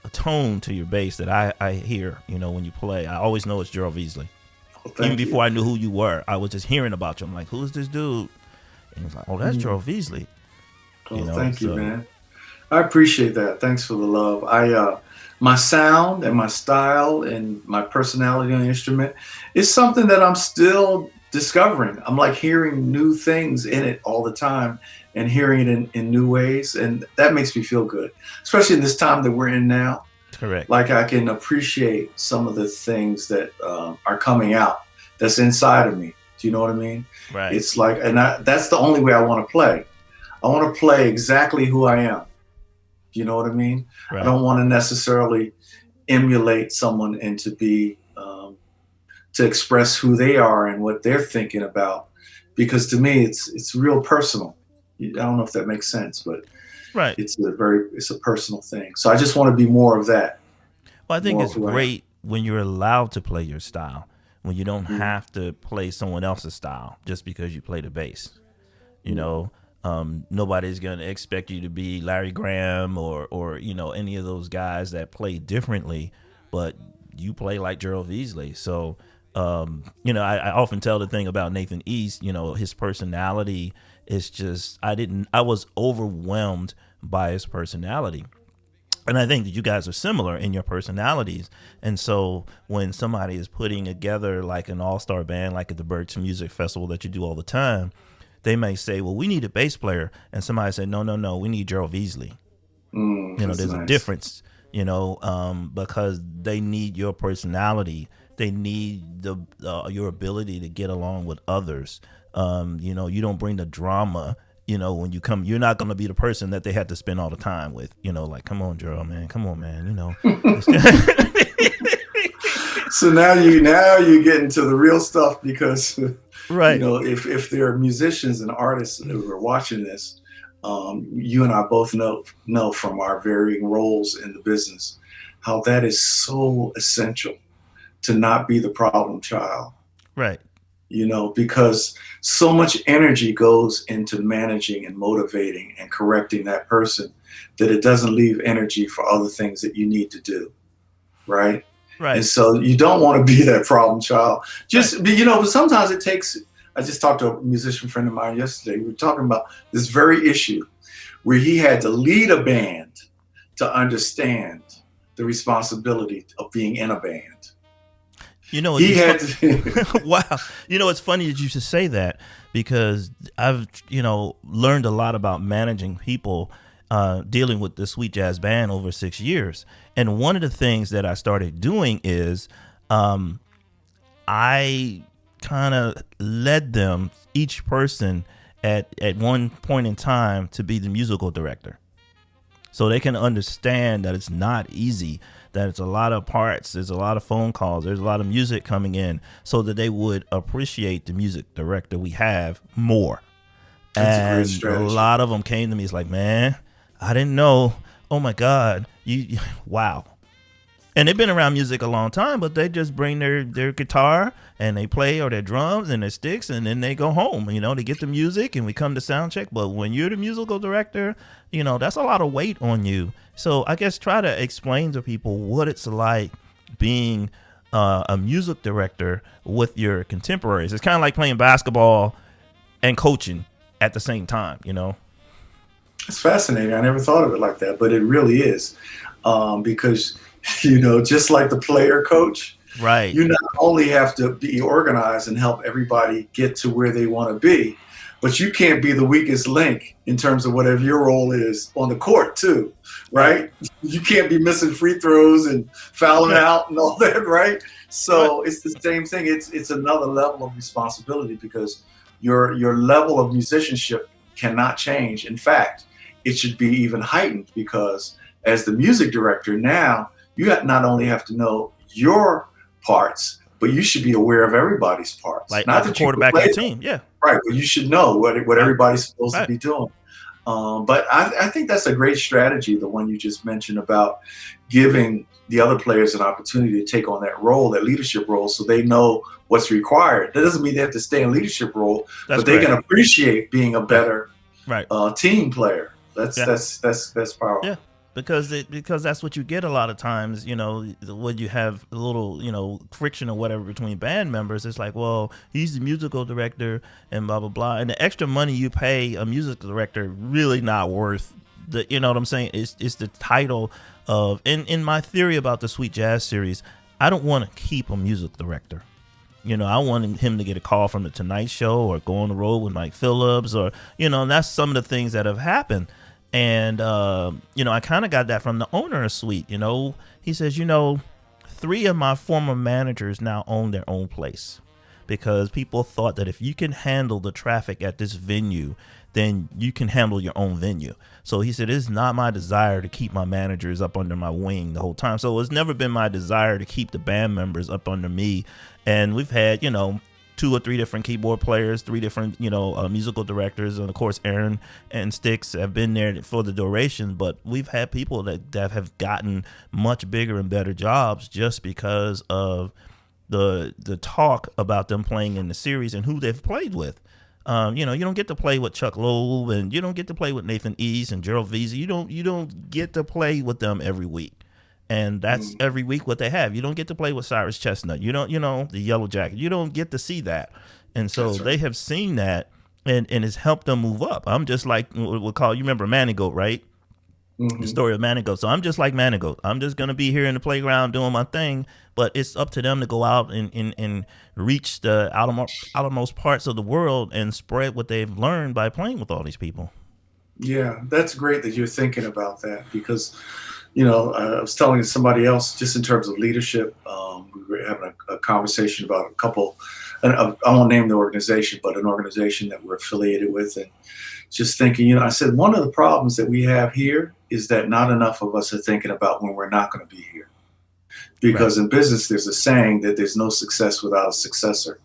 a tone to your bass that I hear, when you play. I always know it's Gerald Veasley. Even before I knew who you were, I was just hearing about you. I'm like, who's this dude? And it's like, oh, that's Gerald Veasley. Thank you, man. I appreciate that. Thanks for the love. My sound and my style and my personality on the instrument is something that I'm still discovering. I'm like hearing new things in it all the time and hearing it in new ways. And that makes me feel good, especially in this time that we're in now. Correct. Like I can appreciate some of the things that are coming out that's inside of me. Do you know what I mean? Right. It's like, and that's the only way I want to play. I want to play exactly who I am. Do you know what I mean? Right. I don't want to necessarily emulate someone and to be to express who they are and what they're thinking about, because to me it's real personal. I don't know if that makes sense, but right, it's a personal thing. So I just want to be more of that. Well, I think it's great when you're allowed to play your style, when you don't have to play someone else's style just because you play the bass. You know, nobody's going to expect you to be Larry Graham or you know, any of those guys that play differently, but you play like Gerald Veasley. So, you know, I often tell the thing about Nathan East, you know, his personality is just, I was overwhelmed by his personality. And I think that you guys are similar in your personalities. And so when somebody is putting together like an all-star band, like at the Birch Music Festival that you do all the time, they may say, well, we need a bass player. And somebody said, no, we need Gerald Veasley. You know, there's a difference, you know, because they need your personality. They need your ability to get along with others. You know, you don't bring the drama. You know, when you come, you're not going to be the person that they had to spend all the time with. You know, like, come on, Gerald, man. Come on, man. You know. So now you get into the real stuff because, right. You know, if there are musicians and artists who are watching this, you and I both know from our varying roles in the business how that is so essential to not be the problem child. Right. You know, because so much energy goes into managing and motivating and correcting that person that it doesn't leave energy for other things that you need to do. Right. Right. And so you don't want to be that problem child. Just, right. You know, but sometimes it takes, I just talked to a musician friend of mine yesterday. We were talking about this very issue where he had to lead a band to understand the responsibility of being in a band. You know, wow. You know, it's funny that you should say that because I've, you know, learned a lot about managing people, dealing with the Sweet Jazz Band over 6 years. And one of the things that I started doing is I kind of led them, each person at one point in time, to be the musical director. So they can understand that it's not easy, that it's a lot of parts, there's a lot of phone calls, there's a lot of music coming in, so that they would appreciate the music director we have more. That's a great strategy. A lot of them came to me, it's like, man, I didn't know. Oh my God, wow. And they've been around music a long time, but they just bring their guitar and they play, or their drums and their sticks, and then they go home. You know, they get the music and we come to sound check. But when you're the musical director, you know, that's a lot of weight on you. So I guess try to explain to people what it's like being a music director with your contemporaries. It's kind of like playing basketball and coaching at the same time, you know? It's fascinating. I never thought of it like that, but it really is, because you know, just like the player coach, right? You not only have to be organized and help everybody get to where they want to be, but you can't be the weakest link in terms of whatever your role is on the court too, right? You can't be missing free throws and fouling out and all that, right? So it's the same thing. It's another level of responsibility because your level of musicianship cannot change. In fact, it should be even heightened because as the music director now, you not only have to know your parts, but you should be aware of everybody's parts. Like not the quarterback of the team, yeah. Right, but you should know what everybody's supposed to be doing. But I think that's a great strategy, the one you just mentioned about giving the other players an opportunity to take on that role, that leadership role, so they know what's required. That doesn't mean they have to stay in a leadership role, but they can appreciate being a better team player. That's powerful. Yeah. Because that's what you get a lot of times, you know, when you have a little, you know, friction or whatever between band members. It's like, well, he's the musical director and blah, blah, blah. And the extra money you pay a music director really not worth the, you know what I'm saying? It's the title of, in my theory about the Sweet Jazz series, I don't want to keep a music director. I wanted him to get a call from the Tonight Show or go on the road with Mike Phillips, or, and that's some of the things that have happened. And, I kind of got that from the owner of Sweet. He says, 3 of my former managers now own their own place, because people thought that if you can handle the traffic at this venue, then you can handle your own venue. So he said, it's not my desire to keep my managers up under my wing the whole time. So it's never been my desire to keep the band members up under me. And we've had, 2 or 3 different keyboard players, 3 different, musical directors. And of course, Aaron and Sticks have been there for the duration. But we've had people that have gotten much bigger and better jobs just because of the talk about them playing in the series and who they've played with. You don't get to play with Chuck Loeb, and you don't get to play with Nathan East and Gerald Veasley. You don't get to play with them every week. And that's every week what they have. You don't get to play with Cyrus Chestnut. You don't, the Yellow Jacket. You don't get to see that. And so they have seen that, and it's helped them move up. I'm just like, we'll call, you remember Manigault, right? The story of Manigault. So I'm just like Manigault. I'm just going to be here in the playground doing my thing, but it's up to them to go out and reach the outermost parts of the world and spread what they've learned by playing with all these people. Yeah, that's great that you're thinking about that, because, I was telling somebody else, just in terms of leadership, we were having a conversation about a couple, and I won't name the organization, but an organization that we're affiliated with, and just thinking, I said, one of the problems that we have here is that not enough of us are thinking about when we're not going to be here. Because in business, there's a saying that there's no success without a successor.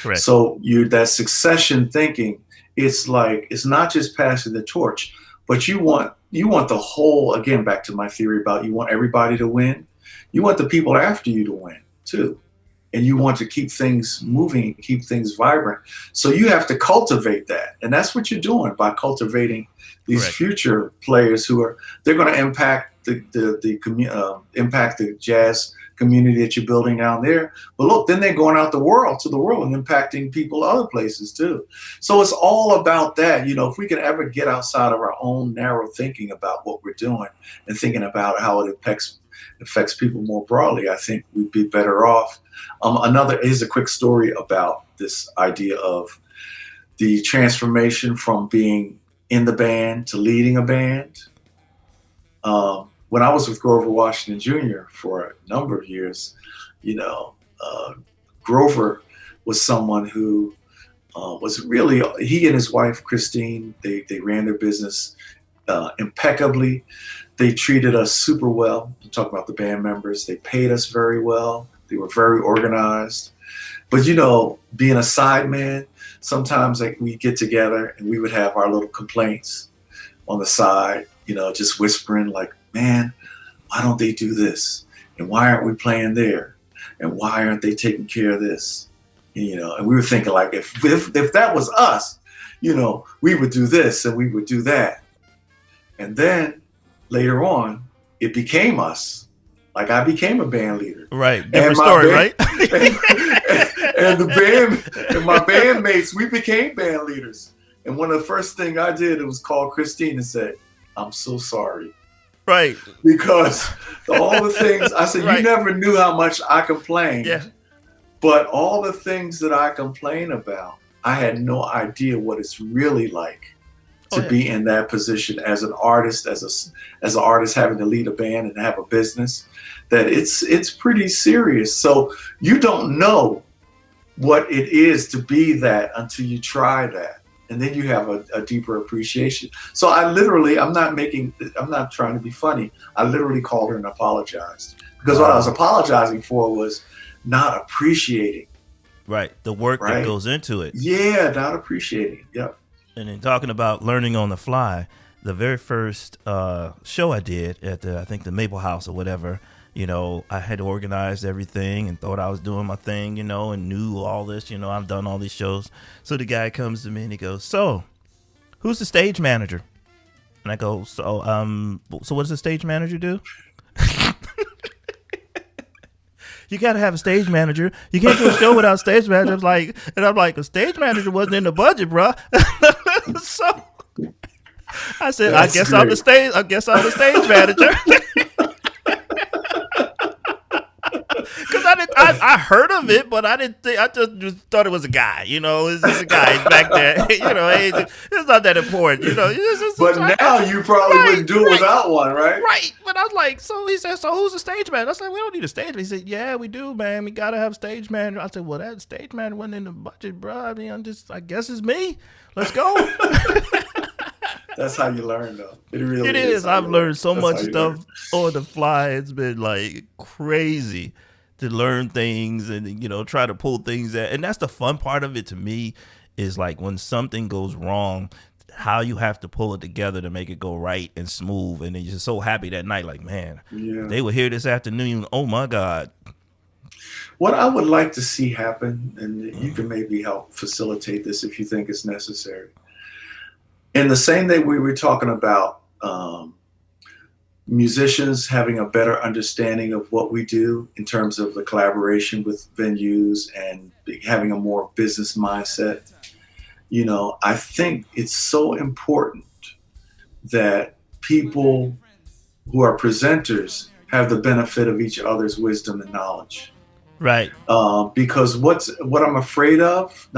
Correct. So that succession thinking, it's like, it's not just passing the torch, but you want the whole, again, back to my theory about you want everybody to win. You want the people after you to win too. And you want to keep things moving, keep things vibrant. So you have to cultivate that. And that's what you're doing by cultivating these future players they're going to impact impact the jazz community that you're building down there. But look, then they're going out to the world and impacting people other places too. So it's all about that. If we can ever get outside of our own narrow thinking about what we're doing and thinking about how it affects people more broadly, I think we'd be better off. Here's a quick story about this idea of the transformation from being in the band to leading a band. When I was with Grover Washington Jr. for a number of years, Grover was someone who was really, he and his wife, Christine, they ran their business impeccably. They treated us super well. To talk about the band members, they paid us very well. They were very organized. But, being a sideman, sometimes we get together and we would have our little complaints on the side, just whispering like, man, why don't they do this? And why aren't we playing there? And why aren't they taking care of this? And we were thinking like, if that was us, we would do this and we would do that. And then later on, it became us. Like I became a band leader. Right. Different story, right? And the band and my bandmates, we became band leaders. And one of the first things I did, it was call Christine and say, I'm so sorry. Right. Because all the things, I said, you never knew how much I complained. Yeah. But all the things that I complain about, I had no idea what it's really like to be in that position as an artist, as an artist having to lead a band and have a business, that it's pretty serious. So you don't know what it is to be that until you try that. And then you have a deeper appreciation. So I'm not trying to be funny. I literally called her and apologized. Because what I was apologizing for was not appreciating. Right. The work that goes into it. Yeah, not appreciating it. Yep. And then talking about learning on the fly, the very first show I did at I think the Maple House or whatever, I had organized everything and thought I was doing my thing, and knew all this, I've done all these shows. So the guy comes to me and he goes, so who's the stage manager? And I go, so what does the stage manager do? You got to have a stage manager. You can't do a show without a stage manager. I'm like, a stage manager wasn't in the budget, bro. So I said, I guess I'm the stage manager. Because I heard of it, but I didn't think. I just thought it was a guy. It's just a guy. He's back there. It's not that important. But now you probably wouldn't do it without one, right? Right. But I was like, so he said, so who's the stage man? I was like, we don't need a stage man. He said, yeah, we do, man. We gotta have a stage man. I said, well, that stage man wasn't in the budget, bro. I mean, I guess it's me. Let's go. That's how you learn, though. It really is. I've learned so much stuff on the fly. It's been like crazy to learn things and try to pull things out. And that's the fun part of it to me, is like when something goes wrong, how you have to pull it together to make it go right and smooth. And then you're just so happy that night, like, man, they were here this afternoon. Oh my God. What I would like to see happen, and you can maybe help facilitate this if you think it's necessary. In the same way we were talking about musicians having a better understanding of what we do in terms of the collaboration with venues and having a more business mindset, I think it's so important that people who are presenters have the benefit of each other's wisdom and knowledge. Right. Because what I'm not afraid of,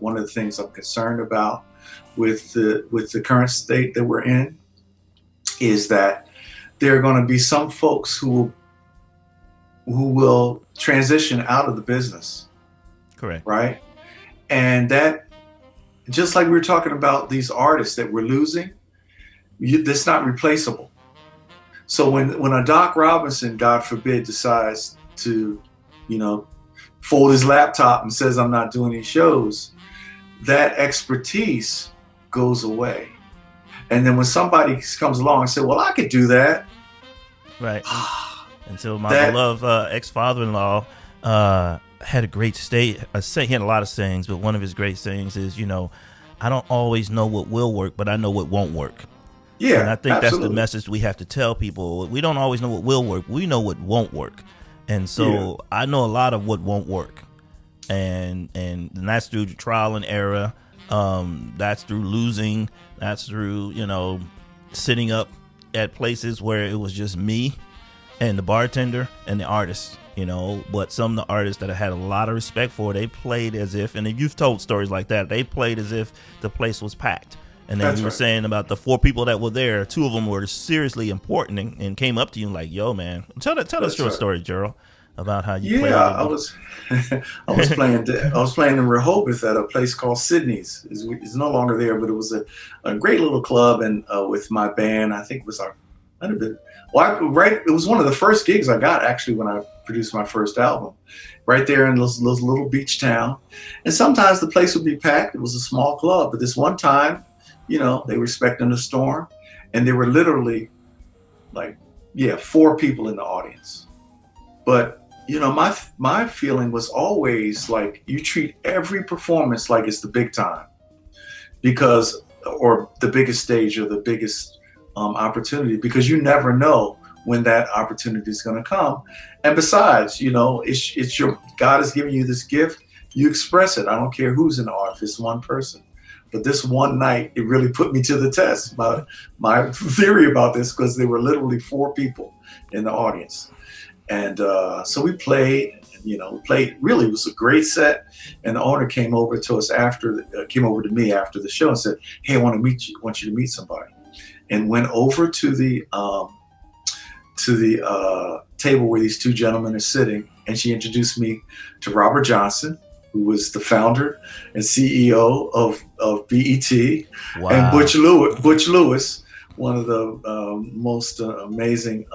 one of the things I'm concerned about with the current state that we're in is that there are going to be some folks who will transition out of the business. Correct. Right. And that, just like we were talking about these artists that we're losing, that's not replaceable. So when a Doc Robinson, God forbid, decides to, fold his laptop and says, I'm not doing any shows, that expertise goes away. And then when somebody comes along and says, well, I could do that. Right. Until my beloved ex-father-in-law had a great he had a lot of sayings, but one of his great sayings is, I don't always know what will work, but I know what won't work. Yeah, and I think absolutely. That's the message we have to tell people. We don't always know what will work. We know what won't work. And so I know a lot of what won't work. And that's through trial and error. That's through losing. That's through, sitting up at places where it was just me and the bartender and the artist, but some of the artists that I had a lot of respect for, they played as if, and you've told stories like that, they played as if the place was packed. And then you were saying about the 4 people that were there, 2 of them were seriously important and came up to you like, yo, man, tell us your story, Gerald, about how you played. Yeah, I was playing in Rehoboth at a place called Sydney's. It's no longer there, but it was a great little club, and with my band, I think it was it was one of the first gigs I got actually when I produced my first album, right there in this little beach town. And sometimes the place would be packed. It was a small club, but this one time, they were expecting a storm, and there were literally 4 people in the audience. But my feeling was always like, you treat every performance like it's the big time, or the biggest stage or the biggest opportunity, because you never know when that opportunity is going to come. And besides, it's God has given you this gift. You express it. I don't care who's in the audience. It's one person. But this one night, it really put me to the test. My theory about this, because there were literally 4 people in the audience. And so we played, really, it was a great set. And the owner came over to me after the show and said, hey, I want you to meet somebody. And went over to the table where these 2 gentlemen are sitting. And she introduced me to Robert Johnson, who was the founder and CEO of BET. Wow. And Butch Lewis, one of the most amazing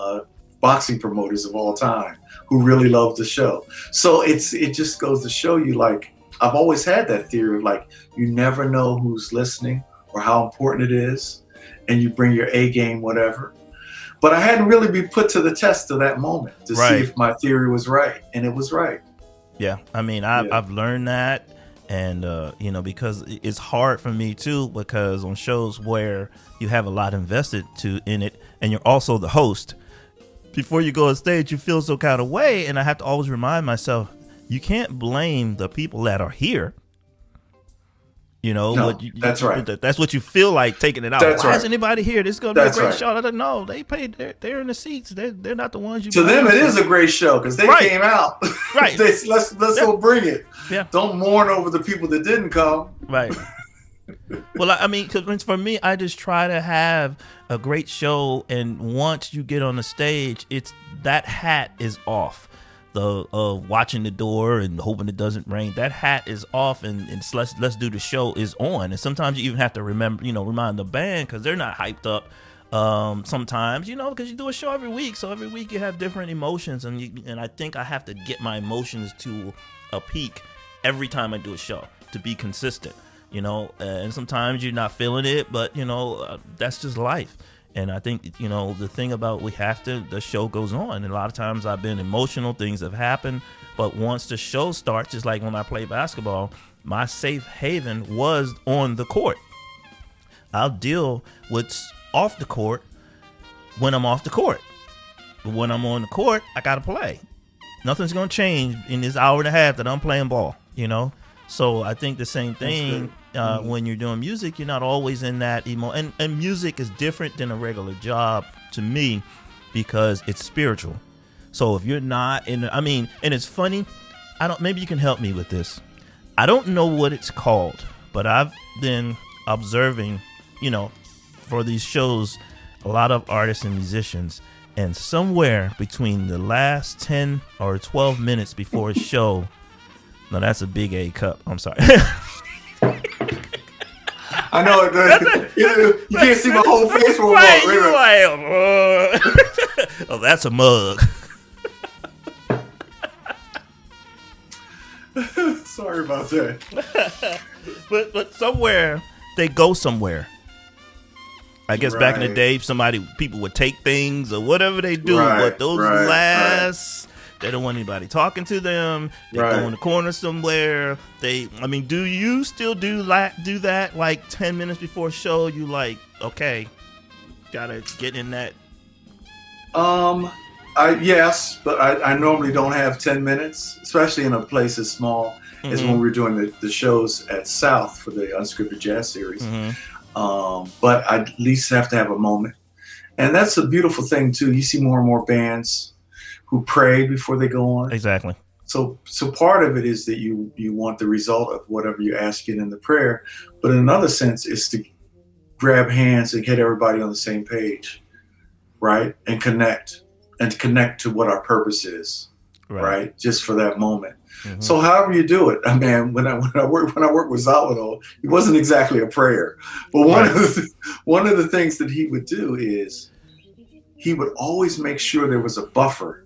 boxing promoters of all time, who really loved the show. So it just goes to show you, like, I've always had that theory of, you never know who's listening or how important it is, and you bring your A game, whatever. But I hadn't really been put to the test to that moment to see if my theory was right, and it was right. Yeah, I mean, I've learned that, and because it's hard for me too, because on shows where you have a lot invested in it, and you're also the host, before you go on stage, you feel some kind of way, and I have to always remind myself, you can't blame the people that are here. You know, No, what that's right. That's what you feel like taking it out. That's Why right. is anybody here? This is gonna be a great right. show. I don't know. They paid. They're in the seats. They're not the ones you. To them, it is a great show because they Right. came out. Right. Let's go bring it. Yeah. Don't mourn over the people that didn't come. Right. Well, I mean, because for me, I just try to have a great show, and once you get on the stage, it's that hat is off. The watching the door and hoping it doesn't rain. That hat is off, and let's do the show is on. And sometimes you even have to remind the band because they're not hyped up. Sometimes, because you do a show every week, so every week you have different emotions, and I think I have to get my emotions to a peak every time I do a show to be consistent. And sometimes you're not feeling it, but that's just life. And I think, the thing about the show goes on. And a lot of times I've been emotional, things have happened. But once the show starts, just like when I play basketball, my safe haven was on the court. I'll deal with off the court when I'm off the court. But when I'm on the court, I got to play. Nothing's going to change in this hour and a half that I'm playing ball, So I think the same thing when you're doing music, you're not always in that and music is different than a regular job to me because it's spiritual. So if you're not and it's funny, maybe you can help me with this. I don't know what it's called, but I've been observing, for these shows, a lot of artists and musicians, and somewhere between the last 10 or 12 minutes before a show. No, that's a big A cup. I'm sorry. I know it. You can't see my whole face for a right, moment. Oh, that's a mug. Sorry about that. But somewhere they go somewhere. I guess back in the day, people would take things or whatever they do. But those last. They don't want anybody talking to them. They go in the corner somewhere. Do you still do that like 10 minutes before a show? You like, okay, gotta get in that. Yes, but I normally don't have 10 minutes, especially in a place as small as when we're doing the shows at South for the Unscripted Jazz Series. But I at least have to have a moment. And that's a beautiful thing too. You see more and more bands who pray before they go on. Exactly. So part of it is that you want the result of whatever you're asking in the prayer, but in another sense, is to grab hands and get everybody on the same page, right? And connect to what our purpose is, right? Just for that moment. Mm-hmm. So however you do it, when I worked with Zavino, it wasn't exactly a prayer, but one of the things that he would do is he would always make sure there was a buffer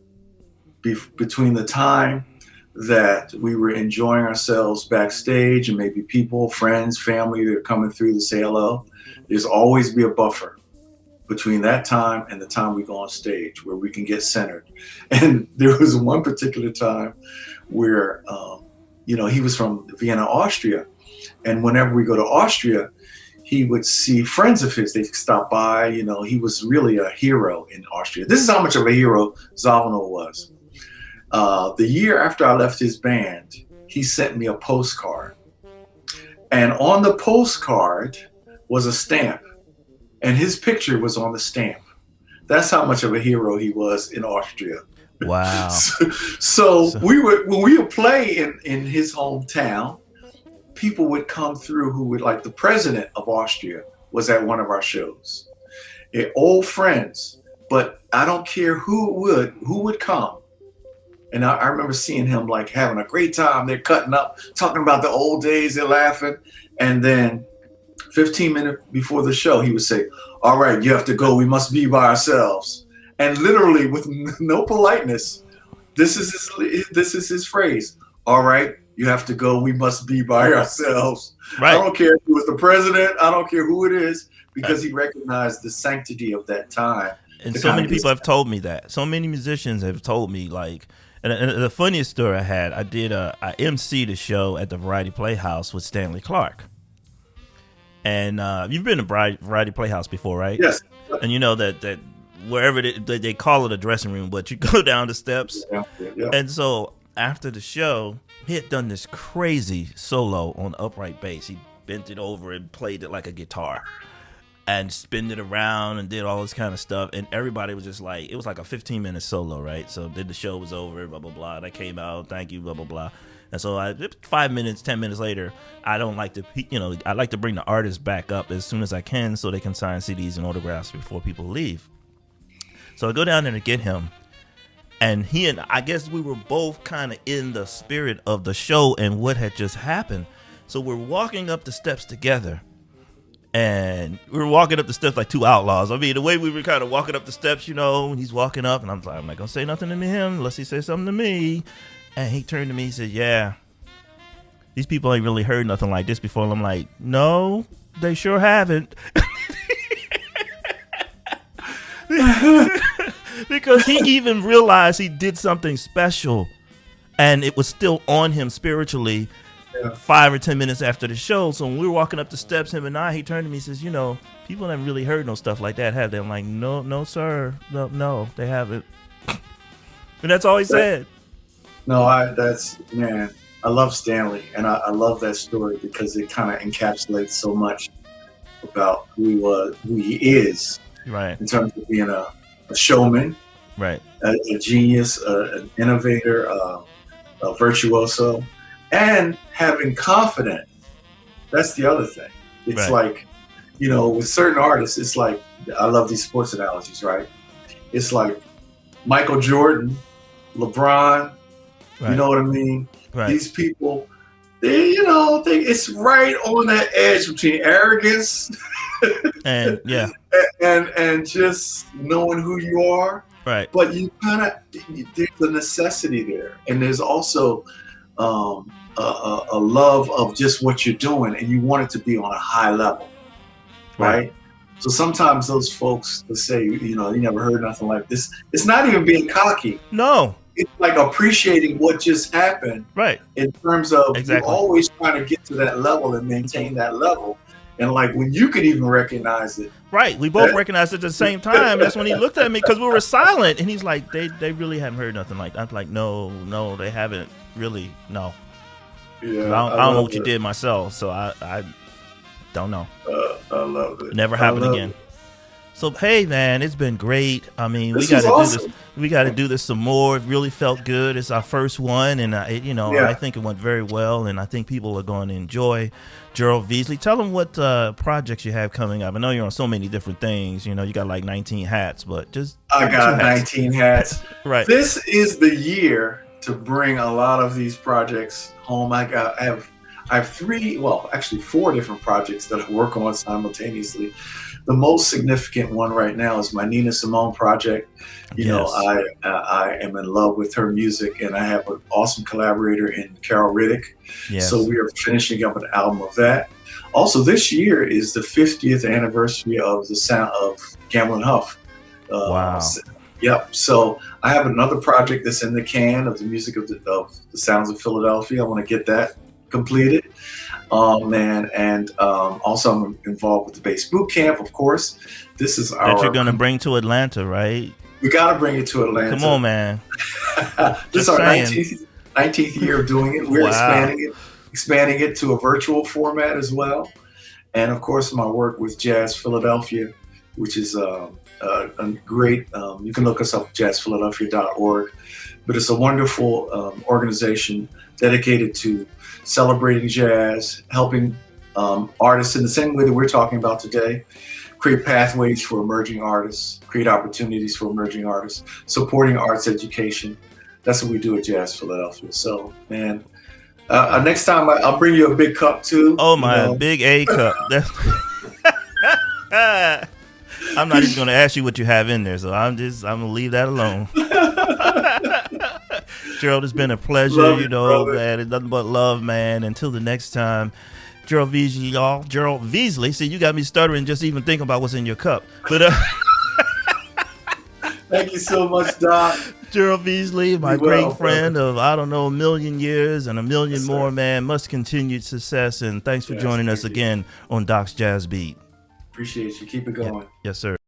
between the time that we were enjoying ourselves backstage and maybe people, friends, family that are coming through to say hello. There's always be a buffer between that time and the time we go on stage where we can get centered. And there was one particular time where, he was from Vienna, Austria. And whenever we go to Austria, he would see friends of his. They stop by, he was really a hero in Austria. This is how much of a hero Zavino was. The year after I left his band, he sent me a postcard. And on the postcard was a stamp. And his picture was on the stamp. That's how much of a hero he was in Austria. Wow. So when we would play in his hometown, people would come through who would, like the president of Austria was at one of our shows. Old friends, but I don't care who would come. And I remember seeing him like having a great time. They're cutting up, talking about the old days, they're laughing. And then 15 minutes before the show, he would say, "All right, you have to go. We must be by ourselves." And literally with no politeness, this is his phrase. "All right, you have to go. We must be by ourselves." Right. I don't care if it was the president. I don't care who it is, because he recognized the sanctity of that time. And so many people have told me that. So many musicians have told me, like, and the funniest story I had, I emceed a show at the Variety Playhouse with Stanley Clarke. And you've been to Variety Playhouse before, right? Yes. And you know that wherever they call it a dressing room, but you go down the steps. Yeah. And so after the show, he had done this crazy solo on upright bass. He bent it over and played it like a guitar and spinned it around and did all this kind of stuff. And everybody was just like, it was like a 15-minute solo, right? So then the show was over, blah, blah, blah. And I came out, thank you, blah, blah, blah. And so 5 minutes, 10 minutes later, I don't like to, I like to bring the artist back up as soon as I can so they can sign CDs and autographs before people leave. So I go down there to get him. And he and I guess we were both kind of in the spirit of the show and what had just happened. So we're walking up the steps together. And we were walking up the steps like two outlaws. I mean, the way we were kind of walking up the steps, he's walking up, and I'm like, I'm not going to say nothing to him unless he says something to me. And he turned to me and said, yeah, these people ain't really heard nothing like this before. And I'm like, no, they sure haven't. Because he even realized he did something special, and it was still on him spiritually. 5 or 10 minutes after the show. So when we were walking up the steps, him and I, he turned to me and says, people haven't really heard no stuff like that, have they? I'm like, no, sir. No, they haven't. And that's all he said. No, man, I love Stanley, and I love that story because it kind of encapsulates so much about who he is, right? In terms of being a showman, right? A genius, an innovator, a virtuoso, and having confidence. That's the other thing. It's like, with certain artists, it's like, I love these sports analogies, right? It's like Michael Jordan, LeBron, you know what I mean? Right. These people, it's right on that edge between arrogance and and just knowing who you are. Right. But you there's a necessity there, and there's also a love of just what you're doing, and you want it to be on a high level, right? So sometimes those folks will say, you never heard nothing like this. It's not even being cocky. No. It's like appreciating what just happened. Right. In terms of you're always trying to get to that level and maintain that level. And like when you could even recognize it. Right. We both recognized it at the same time. That's when he looked at me because we were silent. And he's like, they really haven't heard nothing like that. I'm like, no, they haven't really. No. Yeah, I don't know what you did myself. So I don't know. I love it. Never happened again. It. So, hey, man, it's been great. I mean, we got to do this some more. It really felt good. It's our first one, and I think it went very well, and I think people are going to enjoy. Gerald Veasley, tell them what projects you have coming up. I know you're on so many different things. You got like 19 hats, but just I got 19 hats. Right. This is the year to bring a lot of these projects home. I have 4 different projects that I work on simultaneously. The most significant one right now is my Nina Simone project. I am in love with her music, and I have an awesome collaborator in Carol Riddick. Yes. So we are finishing up an album of that. Also, this year is the 50th anniversary of the sound of Gamble & Huff. Wow. Yep. So I have another project that's in the can of the music of the Sounds of Philadelphia. I want to get that completed. Also I'm involved with the bass boot camp, of course. This is that you're gonna bring to Atlanta, right? We gotta bring it to Atlanta. Come on, man. This is our 19th year of doing it. We're expanding it to a virtual format as well. And of course, my work with Jazz Philadelphia, which is a great, you can look us up at jazzphiladelphia.org, but it's a wonderful organization dedicated to celebrating jazz, helping artists in the same way that we're talking about today, create pathways for emerging artists, create opportunities for emerging artists, supporting arts education. That's what we do at Jazz Philadelphia. So, man, next time I'll bring you a big cup too. Oh, my big A cup. I'm not even going to ask you what you have in there, so I'm going to leave that alone. Gerald, it's been a pleasure, man. It's nothing but love, man. Until the next time, Gerald Veasley, y'all. Gerald Veasley. See, you got me stuttering just even thinking about what's in your cup. But thank you so much, Doc. Gerald Veasley, my great friend of, a million years and a million more, man. Much continued success, and thanks for joining us again on Doc's Jazz Beat. Appreciate you. Keep it going. Yes, sir.